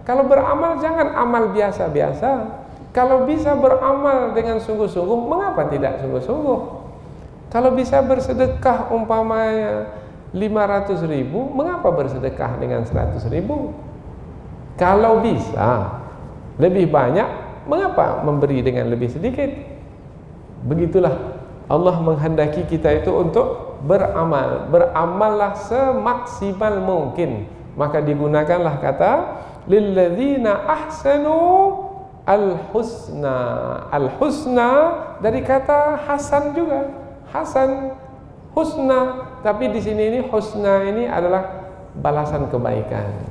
Kalau beramal, jangan amal biasa-biasa. Kalau bisa beramal dengan sungguh-sungguh, mengapa tidak sungguh-sungguh? Kalau bisa bersedekah umpamanya 500.000, mengapa bersedekah dengan 100.000? Kalau bisa lebih banyak, mengapa memberi dengan lebih sedikit? Begitulah Allah menghendaki kita itu untuk beramal. Beramallah semaksimal mungkin. Maka digunakanlah kata lilladzina ahsanu al-husna. Al-husna dari kata hasan juga. Hasan, husna. Tapi di sini ini husna ini adalah balasan kebaikan.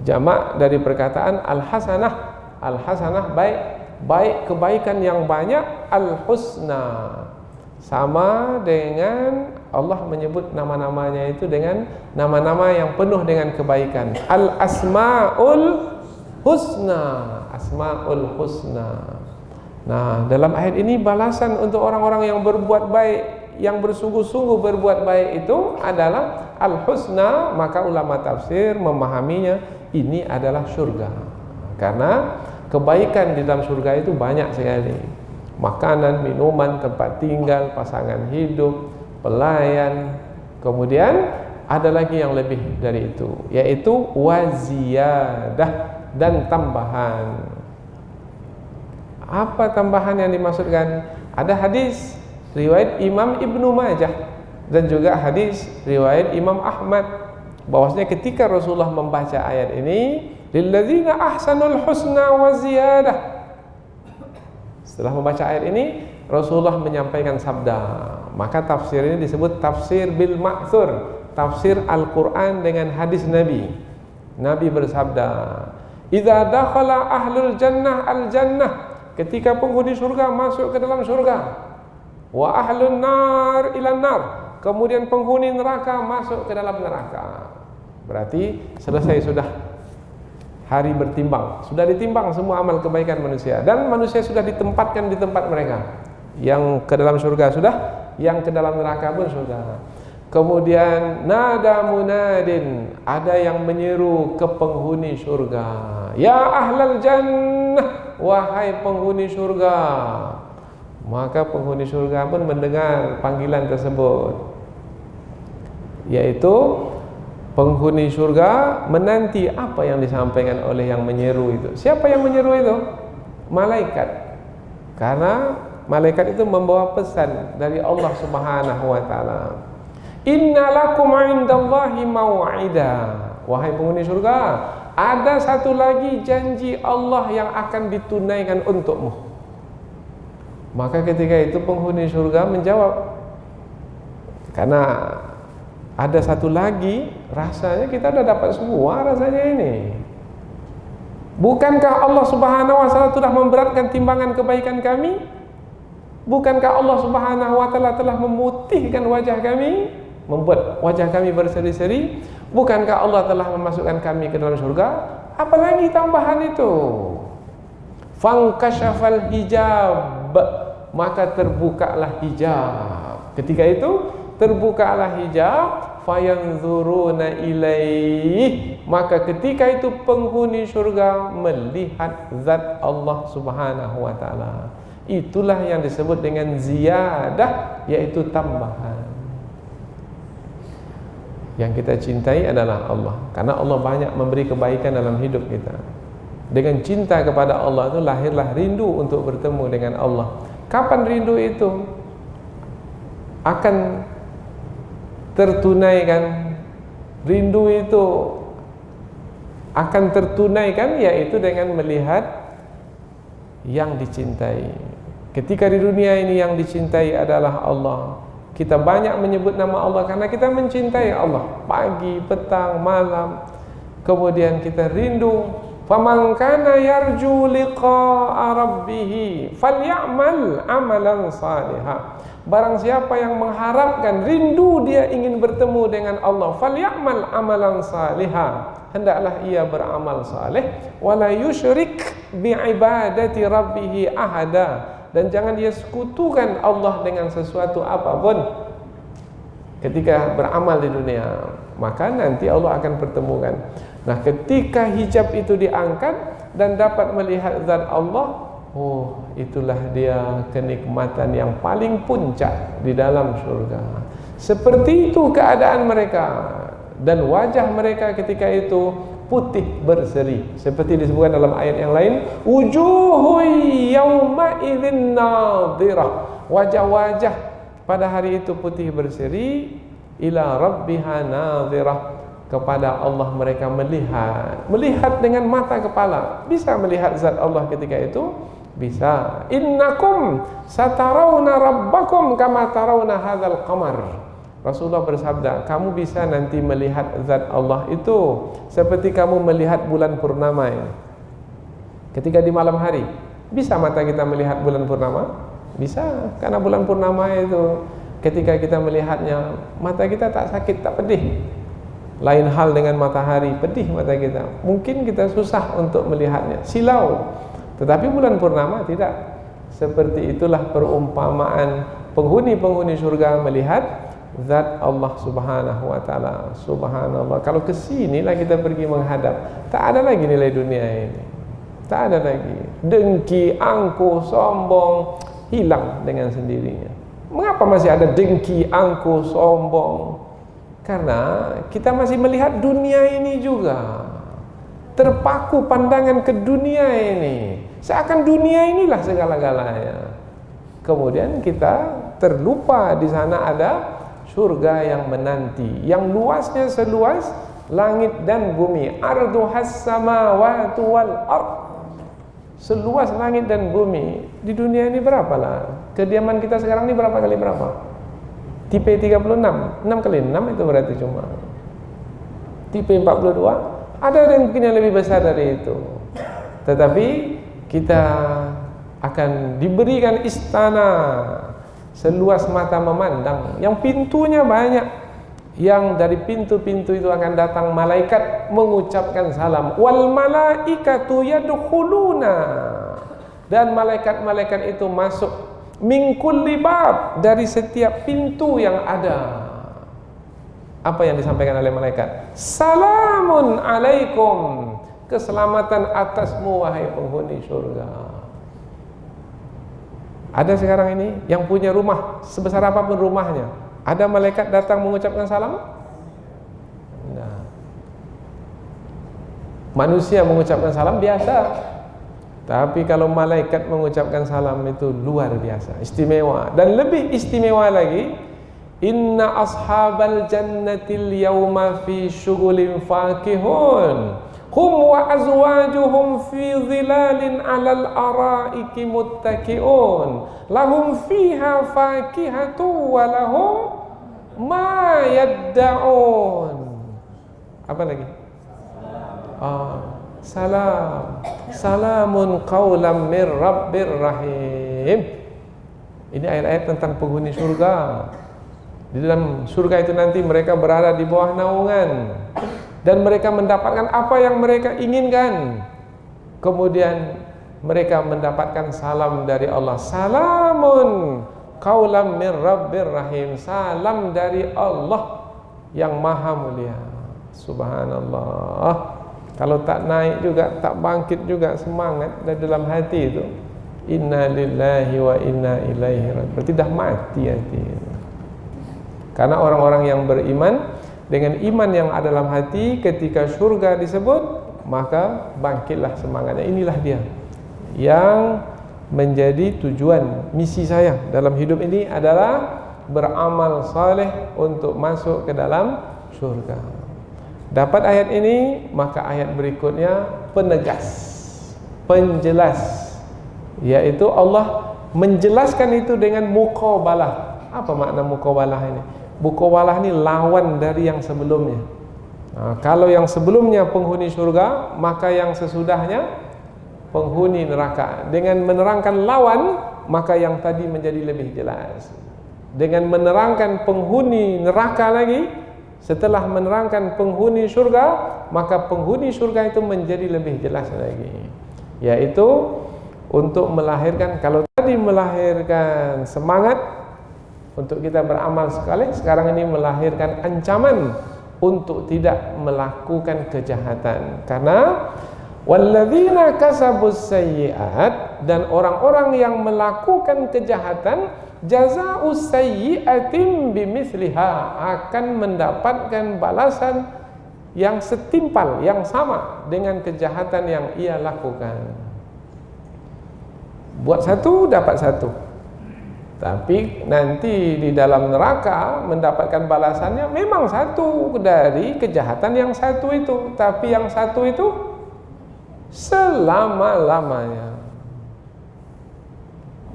Jamak dari perkataan al-hasanah. Al-hasanah baik, baik kebaikan yang banyak. Al-husna sama dengan Allah menyebut nama-namanya itu dengan nama-nama yang penuh dengan kebaikan. Al-asma'ul husna, asma'ul husna. Nah, dalam ayat ini balasan untuk orang-orang yang berbuat baik, yang bersungguh-sungguh berbuat baik itu adalah al-husna. Maka ulama tafsir memahaminya ini adalah surga. Karena kebaikan di dalam surga itu banyak sekali. Makanan, minuman, tempat tinggal, pasangan hidup, pelayan. Kemudian ada lagi yang lebih dari itu, yaitu waziyadah, dan tambahan. Apa tambahan yang dimaksudkan? Ada hadis riwayat Imam Ibnu Majah dan juga hadis riwayat Imam Ahmad, bahwasanya ketika Rasulullah membaca ayat ini, lilladzina ahsanul husna wa ziyadah. Setelah membaca ayat ini, Rasulullah menyampaikan sabda. Maka tafsir ini disebut tafsir bil ma'thur, tafsir Al-Quran dengan hadis Nabi. Nabi bersabda, Idza dakhala ahlul jannah al-jannah, ketika penghuni surga masuk ke dalam surga. Wa ahlun nar ilan nar, kemudian penghuni neraka masuk ke dalam neraka. Berarti selesai sudah hari bertimbang, sudah ditimbang semua amal kebaikan manusia, dan manusia sudah ditempatkan di tempat mereka. Yang ke dalam surga sudah, yang ke dalam neraka pun sudah. Kemudian nada munadin, ada yang menyeru ke penghuni surga, ya ahlal jannah, wahai penghuni surga. Maka penghuni surga pun mendengar panggilan tersebut, yaitu penghuni surga menanti apa yang disampaikan oleh yang menyeru itu. Siapa yang menyeru itu? Malaikat. Karena malaikat itu membawa pesan dari Allah Subhanahu wa taala. Inna lakum 'indallahi mau'ida. Wahai penghuni surga, ada satu lagi janji Allah yang akan ditunaikan untukmu. Maka ketika itu penghuni surga menjawab, karena ada satu lagi, rasanya kita sudah dapat semua rasanya ini. Bukankah Allah Subhanahu wa taala sudah memberatkan timbangan kebaikan kami? Bukankah Allah Subhanahu wa taala telah memutihkan wajah kami, membuat wajah kami berseri-seri? Bukankah Allah telah memasukkan kami ke dalam surga? Apalagi tambahan itu? Fangkashafal hijab, maka terbukalah hijab. Ketika itu terbukalah hijab, fayanzuruna ilaih, maka ketika itu penghuni surga melihat zat Allah Subhanahu wa taala. Itulah yang disebut dengan ziyadah, yaitu tambahan. Yang kita cintai adalah Allah, karena Allah banyak memberi kebaikan dalam hidup kita. Dengan cinta kepada Allah itu lahirlah rindu untuk bertemu dengan Allah. Kapan rindu itu akan tertunaikan? Rindu itu akan tertunaikan yaitu dengan melihat yang dicintai. Ketika di dunia ini yang dicintai adalah Allah, kita banyak menyebut nama Allah karena kita mencintai Allah. Pagi, petang, malam. Kemudian kita rindu. Faman kana yarju liqa'a rabbih falyamal amalan salihah. Barang siapa yang mengharapkan, rindu dia ingin bertemu dengan Allah, falyamal amalan salihah, hendaklah ia beramal saleh, wala yusyrik biibadati rabbih ahada, dan jangan dia sekutukan Allah dengan sesuatu apapun ketika beramal di dunia. Maka nanti Allah akan pertemukan. Nah, ketika hijab itu diangkat dan dapat melihat zat Allah, oh, itulah dia kenikmatan yang paling puncak di dalam surga. Seperti itu keadaan mereka, dan wajah mereka ketika itu putih berseri, seperti disebutkan dalam ayat yang lain, wujuhu yawma idzin nadhirah, wajah-wajah pada hari itu putih berseri, ila rabbiha nadhirah, kepada Allah mereka melihat dengan mata kepala. Bisa melihat zat Allah ketika itu? Bisa. Innakum satarawna rabbakum kama tarawna hadzal qamar. Rasulullah bersabda, kamu bisa nanti melihat zat Allah itu seperti kamu melihat bulan purnama ini. Ketika di malam hari, bisa mata kita melihat bulan purnama? Bisa, karena bulan purnama itu ketika kita melihatnya, mata kita tak sakit, tak pedih. Lain hal dengan matahari, pedih mata kita. Mungkin kita susah untuk melihatnya, silau. Tetapi bulan purnama tidak. Seperti itulah perumpamaan penghuni-penghuni surga melihat zat Allah Subhanahu wa taala. Subhanallah. Kalau ke sinilah kita pergi menghadap, tak ada lagi nilai dunia ini. Tak ada lagi. Dengki, angkuh, sombong hilang dengan sendirinya. Mengapa masih ada dengki, angkuh, sombong? Karena kita masih melihat dunia ini juga, terpaku pandangan ke dunia ini, seakan dunia inilah segala-galanya. Kemudian kita terlupa di sana ada surga yang menanti, yang luasnya seluas langit dan bumi. Arduhas samawati wal ard, seluas langit dan bumi. Di dunia ini berapalah? Kediaman kita sekarang ini berapa kali berapa? Tipe 36, 6 kali 6 itu berarti cuma. Tipe 42, Ada yang mungkin yang lebih besar dari itu. Tetapi kita akan diberikan istana seluas mata memandang, yang pintunya banyak, yang dari pintu-pintu itu akan datang malaikat mengucapkan salam. Wal malaikatu yadkhuluna, dan malaikat-malaikat itu masuk min kulli bab, dari setiap pintu yang ada. Apa yang disampaikan oleh malaikat? Salamun alaikum, keselamatan atasmu wahai penghuni surga. Ada sekarang ini yang punya rumah sebesar apapun rumahnya, ada malaikat datang mengucapkan salam? Nah, manusia mengucapkan salam biasa, tapi kalau malaikat mengucapkan salam itu luar biasa, istimewa. Dan lebih istimewa lagi, inna ashabal jannatil yawma fi syughulin fakihun hum wa azwajuhum fi zilalin alal araiki muttaki'un lahum fiha fakihatu wa lahum ma yadda'un. Apa lagi? Salam, salamun qawlam mir rabbir rahim. Ini ayat-ayat tentang penghuni surga. Di dalam surga itu nanti mereka berada di bawah naungan, dan mereka mendapatkan apa yang mereka inginkan. Kemudian mereka mendapatkan salam dari Allah. Salamun qaulam mir rabbir rahim, salam dari Allah yang maha mulia. Subhanallah. Kalau tak naik juga, tak bangkit juga semangat dari dalam hati itu, inna lillahi wa inna ilaihi raji'un. Berarti dah mati hati. Karena orang-orang yang beriman, dengan iman yang ada dalam hati, ketika surga disebut, maka bangkitlah semangatnya. Inilah dia yang menjadi tujuan misi saya dalam hidup ini, adalah beramal saleh untuk masuk ke dalam surga. Dapat ayat ini, maka ayat berikutnya penegas, penjelas, yaitu Allah menjelaskan itu dengan muqabalah. Apa makna muqabalah ini? Muqabalah ini lawan dari yang sebelumnya. Kalau yang sebelumnya penghuni surga, maka yang sesudahnya penghuni neraka. Dengan menerangkan lawan, maka yang tadi menjadi lebih jelas. Dengan menerangkan penghuni neraka lagi, setelah menerangkan penghuni surga, maka penghuni surga itu menjadi lebih jelas lagi, yaitu untuk melahirkan. Kalau tadi melahirkan semangat untuk kita beramal sekali, sekarang ini melahirkan ancaman untuk tidak melakukan kejahatan. Karena walladzina kasabus sayyi'at, dan orang-orang yang melakukan kejahatan, jazaa'us sayyi'atin bimithliha, akan mendapatkan balasan yang setimpal, yang sama dengan kejahatan yang ia lakukan. Buat satu, dapat satu. Tapi nanti di dalam neraka mendapatkan balasannya memang satu dari kejahatan yang satu itu, tapi yang satu itu selama-lamanya.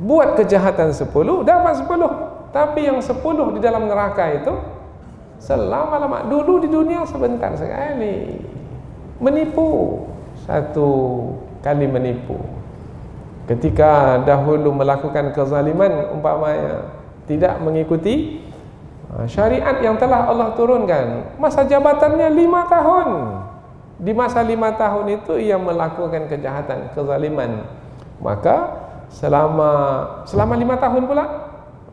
Buat kejahatan 10, dapat 10, tapi yang 10 di dalam neraka itu selama-lama. Dulu di dunia sebentar sekali, menipu, satu kali menipu. Ketika dahulu melakukan kezaliman, umpamanya tidak mengikuti syariat yang telah Allah turunkan, masa jabatannya 5 tahun. Di masa 5 tahun itu ia melakukan kejahatan, kezaliman, maka selama 5 tahun pula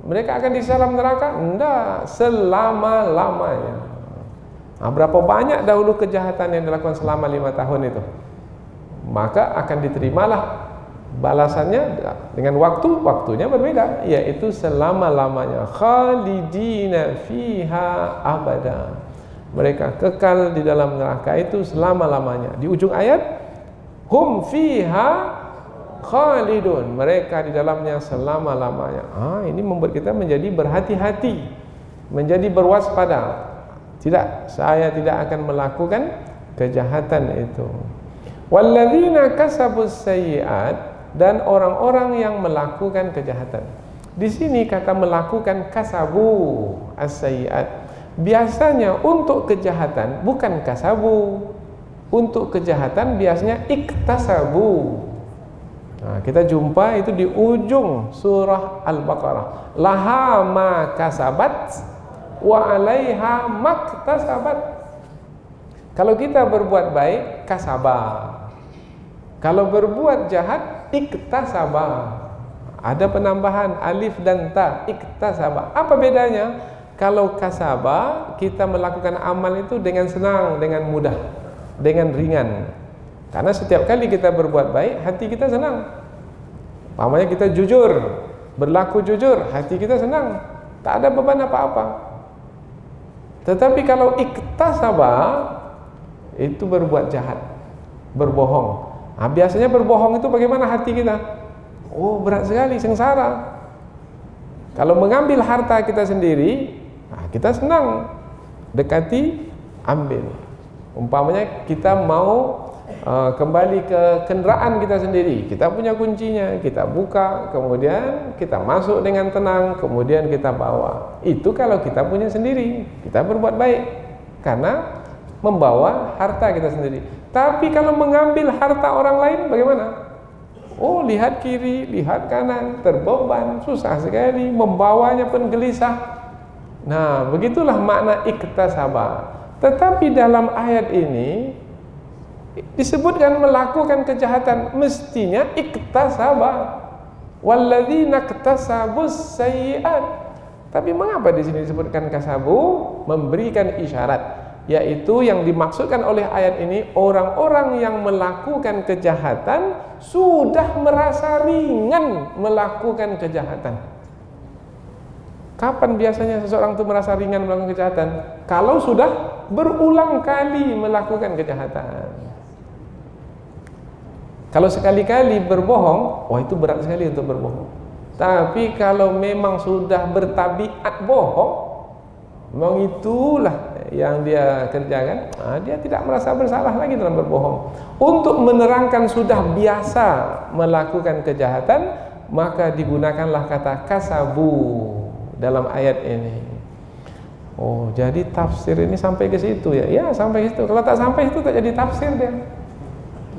mereka akan di dalam neraka? Enggak, selama-lamanya. Berapa banyak dahulu kejahatan yang dilakukan selama 5 tahun itu, maka akan diterimalah balasannya dengan waktunya berbeda, yaitu selama-lamanya. Khalidina fiha abada, mereka kekal di dalam neraka itu selama-lamanya. Di ujung ayat, hum fiha khalidun, mereka di dalamnya selama-lamanya. Ini membuat kita menjadi berhati-hati, menjadi berwaspada. Tidak, saya tidak akan melakukan kejahatan itu. Walladzina kasabus sayyi'at, dan orang-orang yang melakukan kejahatan. Di sini kata melakukan kasabu as-sayyi'at. Biasanya untuk kejahatan bukan kasabu, untuk kejahatan biasanya iktasabu. Nah, kita jumpa itu di ujung surah Al-Baqarah. Laha ma kasabat wa 'alaiha maktasabat. Kalau kita berbuat baik, kasabah. Kalau berbuat jahat, iktasabah. Ada penambahan alif dan ta, iktasabah. Apa bedanya? Kalau kasabah, kita melakukan amal itu dengan senang, dengan mudah, dengan ringan. Karena setiap kali kita berbuat baik, hati kita senang. Umpamanya kita jujur, berlaku jujur, hati kita senang, tak ada beban apa-apa. Tetapi kalau iktasabah, itu berbuat jahat, berbohong. Biasanya berbohong itu bagaimana hati kita? Oh, berat sekali, sengsara. Kalau mengambil harta kita sendiri, kita senang, dekati, ambil. Umpamanya kita mau kembali ke kendaraan kita sendiri, kita punya kuncinya, kita buka, kemudian kita masuk dengan tenang, kemudian kita bawa. Itu kalau kita punya sendiri, kita berbuat baik karena membawa harta kita sendiri. Tapi kalau mengambil harta orang lain, bagaimana? Oh, lihat kiri, lihat kanan, terbeban, susah sekali, membawanya pun gelisah. Nah, begitulah makna iktasabah. Tetapi dalam ayat ini disebutkan melakukan kejahatan, mestinya iktasabah. Walladzina iktasabus sayyi'at. Tapi mengapa di sini disebutkan kasabu? Memberikan isyarat, yaitu yang dimaksudkan oleh ayat ini orang-orang yang melakukan kejahatan sudah merasa ringan melakukan kejahatan. Kapan biasanya seseorang itu merasa ringan melakukan kejahatan? Kalau sudah berulang kali melakukan kejahatan. Kalau sekali-kali berbohong, wah itu berat sekali untuk berbohong. Tapi kalau memang sudah bertabiat bohong, memang itulah yang dia kerjakan, dia tidak merasa bersalah lagi dalam berbohong. Untuk menerangkan sudah biasa melakukan kejahatan, maka digunakanlah kata kasabu dalam ayat ini. Oh, jadi tafsir ini sampai ke situ ya? Ya, sampai ke situ. Kalau tak sampai itu tak jadi tafsir dia.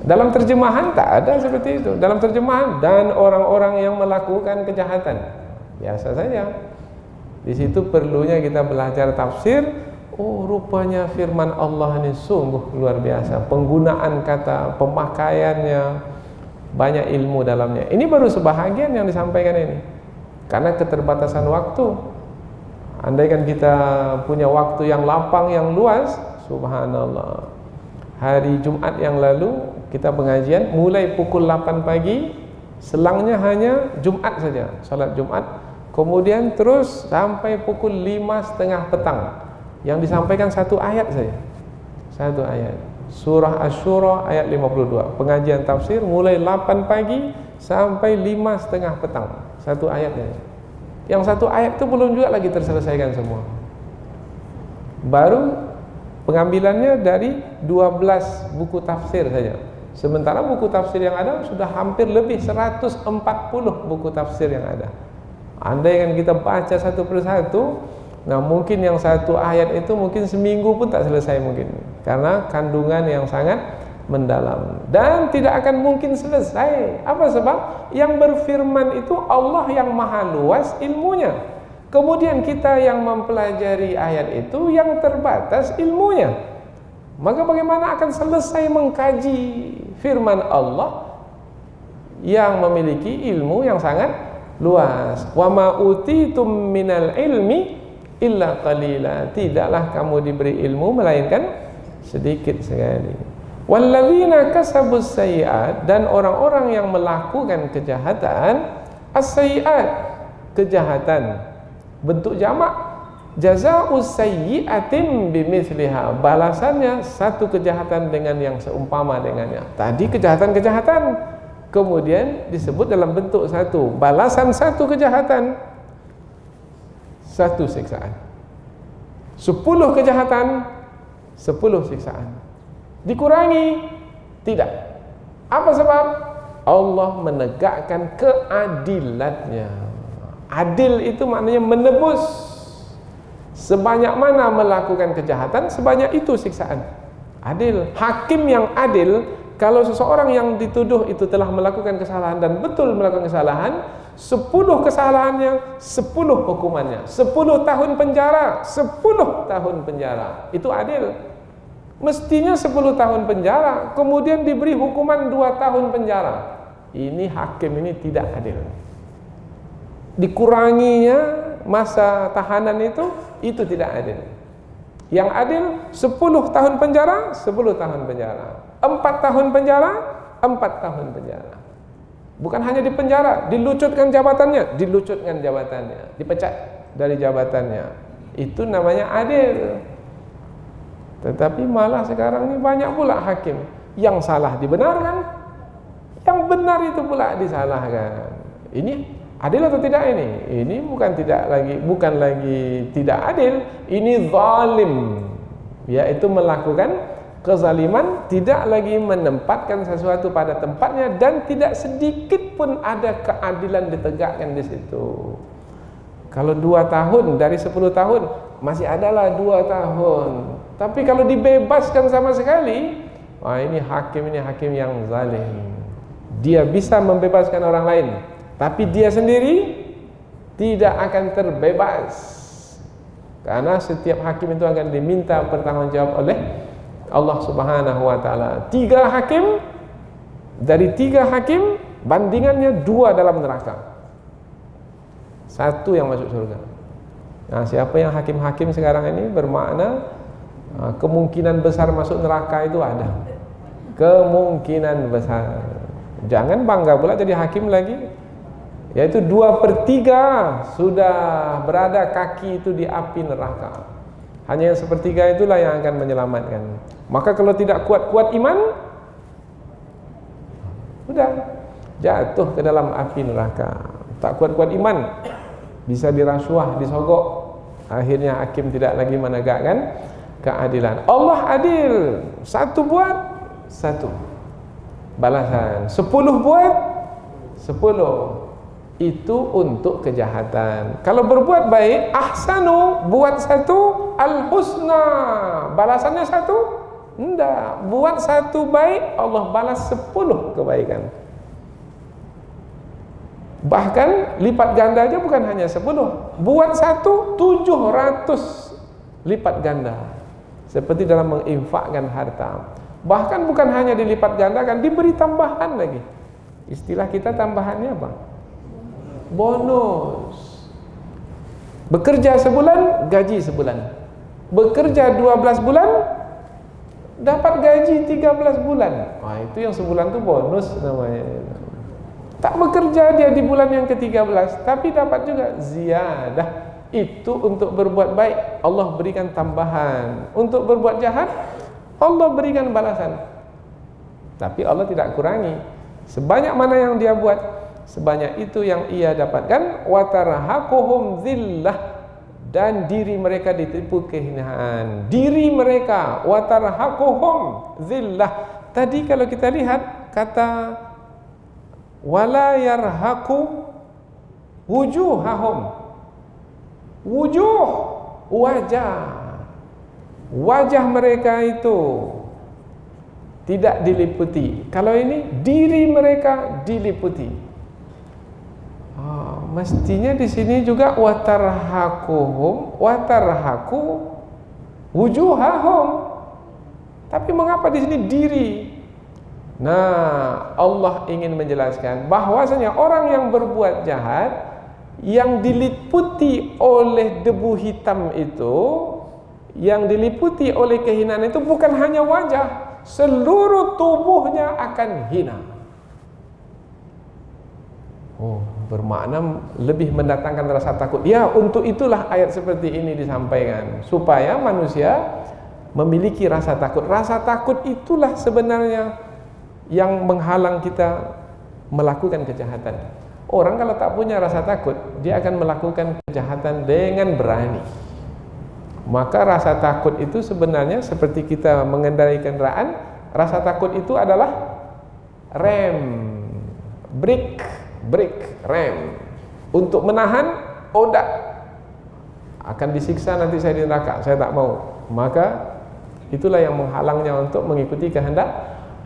Dalam terjemahan tak ada seperti itu. Dalam terjemahan dan orang-orang yang melakukan kejahatan, biasa saja. Di situ perlunya kita belajar tafsir. Oh, rupanya firman Allah ini sungguh luar biasa. Penggunaan kata, pemakaiannya, banyak ilmu dalamnya. Ini baru sebahagian yang disampaikan ini. Karena keterbatasan waktu. Andaikan kita punya waktu yang lapang, yang luas, subhanallah. Hari Jumat yang lalu kita pengajian mulai pukul 8 pagi, selangnya hanya Jumat saja, salat Jumat. Kemudian terus sampai pukul 5:30 petang. Yang disampaikan satu ayat saja. Satu ayat. Surah Asy-Syura ayat 52. Pengajian tafsir mulai 8 pagi sampai 5:30 petang. Satu ayat saja. Yang satu ayat itu belum juga lagi terselesaikan semua. Baru pengambilannya dari 12 buku tafsir saja. Sementara buku tafsir yang ada sudah hampir lebih 140 buku tafsir yang ada. Andai kan kita baca satu persatu, nah mungkin yang satu ayat itu mungkin seminggu pun tak selesai mungkin, karena kandungan yang sangat mendalam dan tidak akan mungkin selesai. Apa sebab? Yang berfirman itu Allah yang maha luas ilmunya. Kemudian kita yang mempelajari ayat itu yang terbatas ilmunya. Maka bagaimana akan selesai mengkaji firman Allah yang memiliki ilmu yang sangat luas? Wa ma utitum minal ilmi illa qalila. Tidaklah kamu diberi ilmu melainkan sedikit sekali. Walladzina kasabus sayyi'at, dan orang-orang yang melakukan kejahatan, as-sayyi'at, kejahatan, bentuk jamak, jazaa'us sayyi'atin bimithliha, balasannya satu kejahatan dengan yang seumpama dengannya. Tadi kejahatan-kejahatan, kemudian disebut dalam bentuk satu, balasan satu kejahatan, satu siksaan. 10 kejahatan, 10 siksaan. Dikurangi? Tidak. Apa sebab? Allah menegakkan keadilannya. Adil itu maknanya menebus. Sebanyak mana melakukan kejahatan, sebanyak itu siksaan. Adil. Hakim yang adil, kalau seseorang yang dituduh itu telah melakukan kesalahan dan betul melakukan kesalahan, 10 kesalahannya, 10 hukumannya, 10 tahun penjara, 10 tahun penjara. Itu adil. Mestinya 10 tahun penjara, kemudian diberi hukuman 2 tahun penjara. Ini hakim ini tidak adil. Dikuranginya masa tahanan itu tidak adil. Yang adil 10 tahun penjara, 10 tahun penjara. 4 tahun penjara, 4 tahun penjara. Bukan hanya di penjara, dilucutkan jabatannya, dipecat dari jabatannya. Itu namanya adil. Tetapi malah sekarang ini banyak pula hakim yang salah dibenarkan, yang benar itu pula disalahkan. Ini adil atau tidak ini? Ini bukan lagi tidak adil, ini zalim. Yaitu melakukan kezaliman, tidak lagi menempatkan sesuatu pada tempatnya dan tidak sedikit pun ada keadilan ditegakkan di situ. Kalau 2 tahun dari 10 tahun masih adalah 2 tahun. Tapi kalau dibebaskan sama sekali, wah ini hakim yang zalim. Dia bisa membebaskan orang lain, tapi dia sendiri tidak akan terbebas. Karena setiap hakim itu akan diminta bertanggungjawab oleh Allah Subhanahu wa taala. 3 hakim, dari 3 hakim bandingannya 2 dalam neraka. 1 yang masuk surga. Nah, siapa yang hakim-hakim sekarang ini bermakna kemungkinan besar masuk neraka itu ada. Kemungkinan besar. Jangan bangga pula jadi hakim lagi. Yaitu 2/3 sudah berada kaki itu di api neraka. Hanya yang 1/3 itulah yang akan menyelamatkan. Maka kalau tidak kuat-kuat iman, sudah jatuh ke dalam api neraka. Tak kuat-kuat iman, bisa dirasuah, disogok. Akhirnya hakim tidak lagi menegakkan keadilan. Allah adil. 1 buat, 1 balasan. 10 buat, 10. Itu untuk kejahatan. Kalau berbuat baik, ahsanu, buat 1, al-husna, balasannya 1. Enggak, buat 1 baik, Allah balas 10 kebaikan. Bahkan lipat ganda aja bukan hanya 10. Buat 1, 700 lipat ganda. Seperti dalam menginfakkan harta. Bahkan bukan hanya dilipat gandakan, diberi tambahan lagi. Istilah kita tambahannya apa? Bonus. Bekerja sebulan, gaji sebulan. Bekerja 12 bulan, dapat gaji 13 bulan. Wah, itu yang sebulan itu bonus namanya. Tak bekerja dia di bulan yang ke-13, tapi dapat juga ziyadah. Itu untuk berbuat baik, Allah berikan tambahan. Untuk berbuat jahat, Allah berikan balasan. Tapi Allah tidak kurangi. Sebanyak mana yang dia buat, sebanyak itu yang ia dapatkan. Wa tarhaquhum dzillah, dan diri mereka ditipu kehinaan. Diri mereka, wa tarhaquhum dzillah. Tadi kalau kita lihat kata wala yarhaqu wujuhahum. Wujuh, wajah mereka itu tidak diliputi. Kalau ini diri mereka diliputi. Mestinya di sini juga watarhaquhum, watarhaqu wujuhahum. Tapi mengapa di sini diri? Nah, Allah ingin menjelaskan bahwasanya orang yang berbuat jahat, yang diliputi oleh debu hitam itu, yang diliputi oleh kehinaan itu bukan hanya wajah, seluruh tubuhnya akan hina. Bermakna lebih mendatangkan rasa takut. Ya, untuk itulah ayat seperti ini disampaikan, supaya manusia memiliki rasa takut. Rasa takut itulah sebenarnya yang menghalang kita melakukan kejahatan. Orang kalau tak punya rasa takut, dia akan melakukan kejahatan dengan berani. Maka rasa takut itu sebenarnya seperti kita mengendarai kendaraan. Rasa takut itu adalah rem, brake, rem. Untuk menahan, tak akan disiksa nanti saya di neraka, saya tak mau. Maka Itulah yang menghalangnya untuk mengikuti kehendak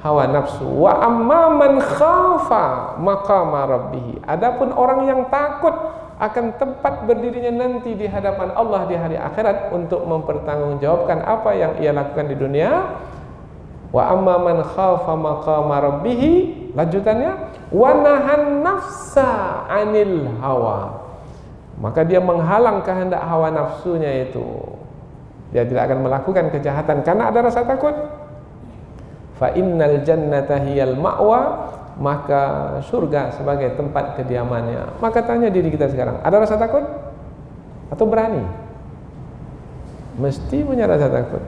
hawa nafsu. Wa amma man khafa maqama rabbih. Adapun orang yang takut akan tempat berdirinya nanti di hadapan Allah di hari akhirat untuk mempertanggungjawabkan apa yang ia lakukan di dunia. Wa amma man khafa maqama rabbih, lanjutannya, wa nahan nafsa 'anil hawa. Maka dia menghalang kehendak hawa nafsunya itu. Dia tidak akan melakukan kejahatan karena ada rasa takut. Fa innal jannata hiyal ma'wa, maka surga sebagai tempat kediamannya. Maka tanya diri kita sekarang, ada rasa takut atau berani? Mesti punya rasa takut.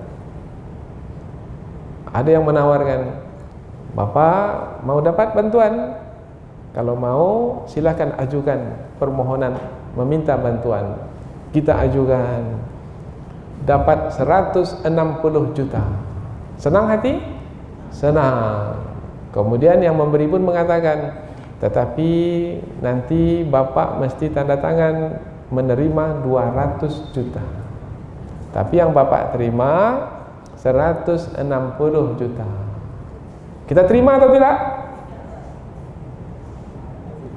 Ada yang menawarkan, Bapak mau dapat bantuan? Kalau mau silakan ajukan permohonan meminta bantuan. Kita ajukan, dapat 160 juta. Senang hati? Senang. Kemudian yang memberi pun mengatakan, tetapi nanti Bapak mesti tanda tangan menerima 200 juta. Tapi yang Bapak terima 160 juta. Kita terima atau tidak?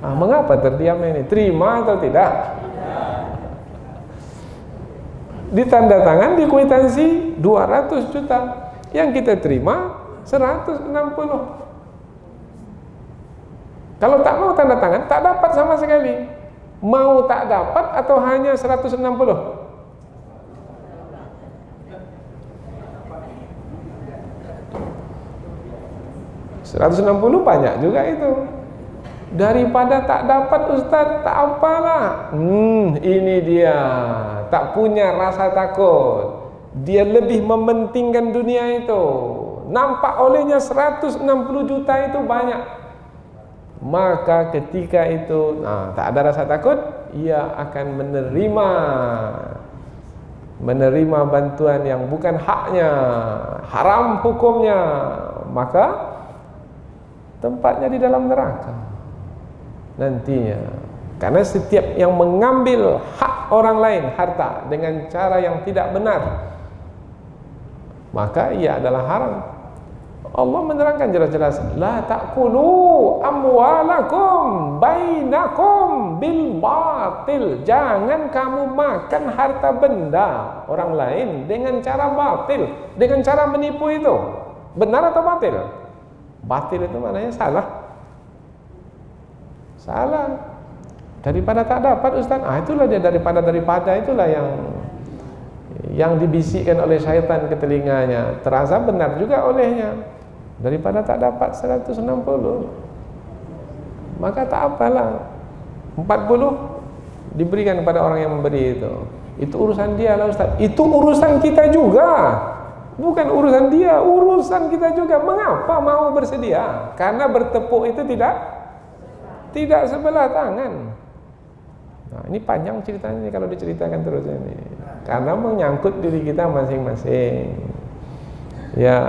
Mengapa terdiam ini? Terima atau tidak? Ditanda tangan di kwitansi 200 juta. Yang kita terima 160. Kalau tak mau tanda tangan, tak dapat sama sekali. Mau tak dapat atau hanya 160? 160 banyak juga itu. Daripada tak dapat Ustaz, tak apalah. Ini dia, tak punya rasa takut. Dia lebih mementingkan dunia itu. Nampak olehnya 160 juta itu banyak. Maka ketika itu tak ada rasa takut, ia akan menerima bantuan yang bukan haknya, haram hukumnya. Maka tempatnya di dalam neraka nantinya. Karena setiap yang mengambil hak orang lain, harta, dengan cara yang tidak benar, maka ia adalah haram. Allah menerangkan jelas-jelas, la ta'kulu amwalakum bainakum bil batil. Jangan kamu makan harta benda orang lain dengan cara batil, dengan cara menipu itu. Benar atau batil? Batil itu maknanya salah. Salah. Daripada tak dapat Ustaz. Itulah dia daripada itulah yang dibisikkan oleh syaitan ke telinganya. Terasa benar juga olehnya. Daripada tak dapat 160, maka tak apalah, 40 diberikan kepada orang yang memberi itu. Itu urusan dia lah Ustaz. Itu urusan kita juga. Bukan urusan dia, urusan kita juga. Mengapa mau bersedia? Karena bertepuk itu tidak sebelah tangan. Nah, ini panjang ceritanya kalau diceritakan terus ini. Karena menyangkut diri kita masing-masing. Ya.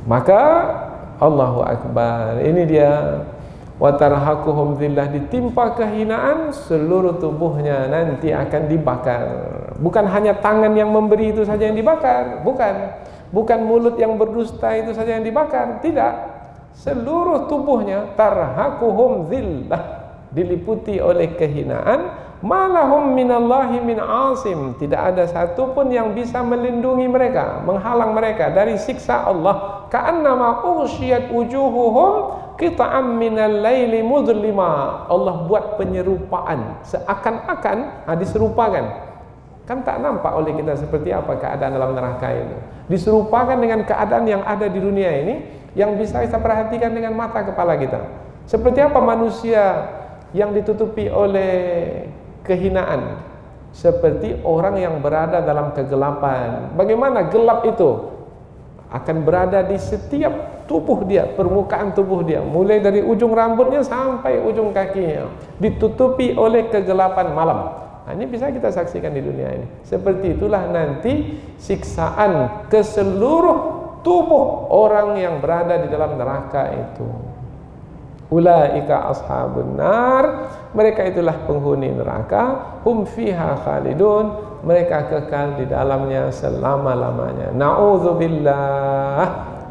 Maka Allahu Akbar. Ini dia, wa tarhaquhum dhillah, ditimpa kehinaan, seluruh tubuhnya nanti akan dibakar. Bukan hanya tangan yang memberi itu saja yang dibakar, bukan mulut yang berdusta itu saja yang dibakar, tidak. Seluruh tubuhnya tarhaquhum dhillah, diliputi oleh kehinaan, malahum minallahi min asim, tidak ada satu pun yang bisa melindungi mereka, menghalang mereka dari siksa Allah. Ka'annama ughsyiyat wujuhuhum qita'am minal laili mudlima. Allah buat penyerupaan, seakan-akan diserupakan. Kan tak nampak oleh kita seperti apa keadaan dalam neraka itu. Diserupakan dengan keadaan yang ada di dunia ini, yang bisa kita perhatikan dengan mata kepala kita. Seperti apa manusia yang ditutupi oleh kehinaan? Seperti orang yang berada dalam kegelapan. Bagaimana gelap itu? Akan berada di setiap tubuh dia, permukaan tubuh dia, mulai dari ujung rambutnya sampai ujung kakinya, ditutupi oleh kegelapan malam. Ini bisa kita saksikan di dunia ini. Seperti itulah nanti siksaan ke seluruh tubuh orang yang berada di dalam neraka itu. Ulaika ashabun nar, mereka itulah penghuni neraka, hum fiha khalidun, mereka kekal di dalamnya selama-lamanya. Na'udzubillah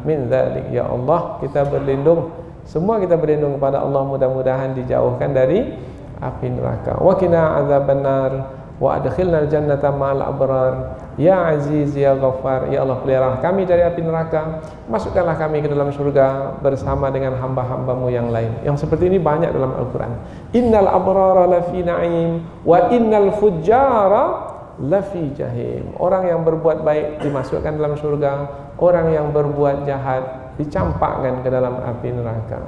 min dzalik. Ya Allah, kita berlindung, semua kita berlindung kepada Allah, mudah-mudahan dijauhkan dari api neraka. Wa qina adzabannar wa adkhilnal jannata ma'al abrar. Ya Aziz ya Ghaffar, ya Allah, peliharalah kami dari api neraka, masukkanlah kami ke dalam surga bersama dengan hamba-hambamu yang lain. Yang seperti ini banyak dalam Al-Quran. Innal abrara lafi na'im wa innal fujjara lafi jahim. Orang yang berbuat baik dimasukkan dalam surga, orang yang berbuat jahat dicampakkan ke dalam api neraka.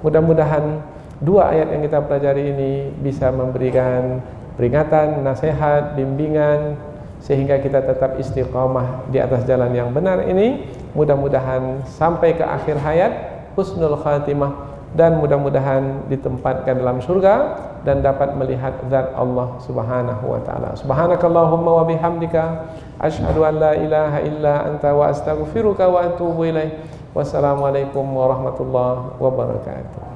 Mudah-mudahan dua ayat yang kita pelajari ini bisa memberikan peringatan, nasihat, bimbingan, sehingga kita tetap istiqamah di atas jalan yang benar ini. Mudah-mudahan sampai ke akhir hayat husnul khatimah, dan mudah-mudahan ditempatkan dalam surga dan dapat melihat zat Allah Subhanahu wa taala. Subhanakallahumma wa bihamdika asyhadu an la ilaha illa anta wa astaghfiruka wa atubu ilaik. Wassalamualaikum warahmatullahi wabarakatuh.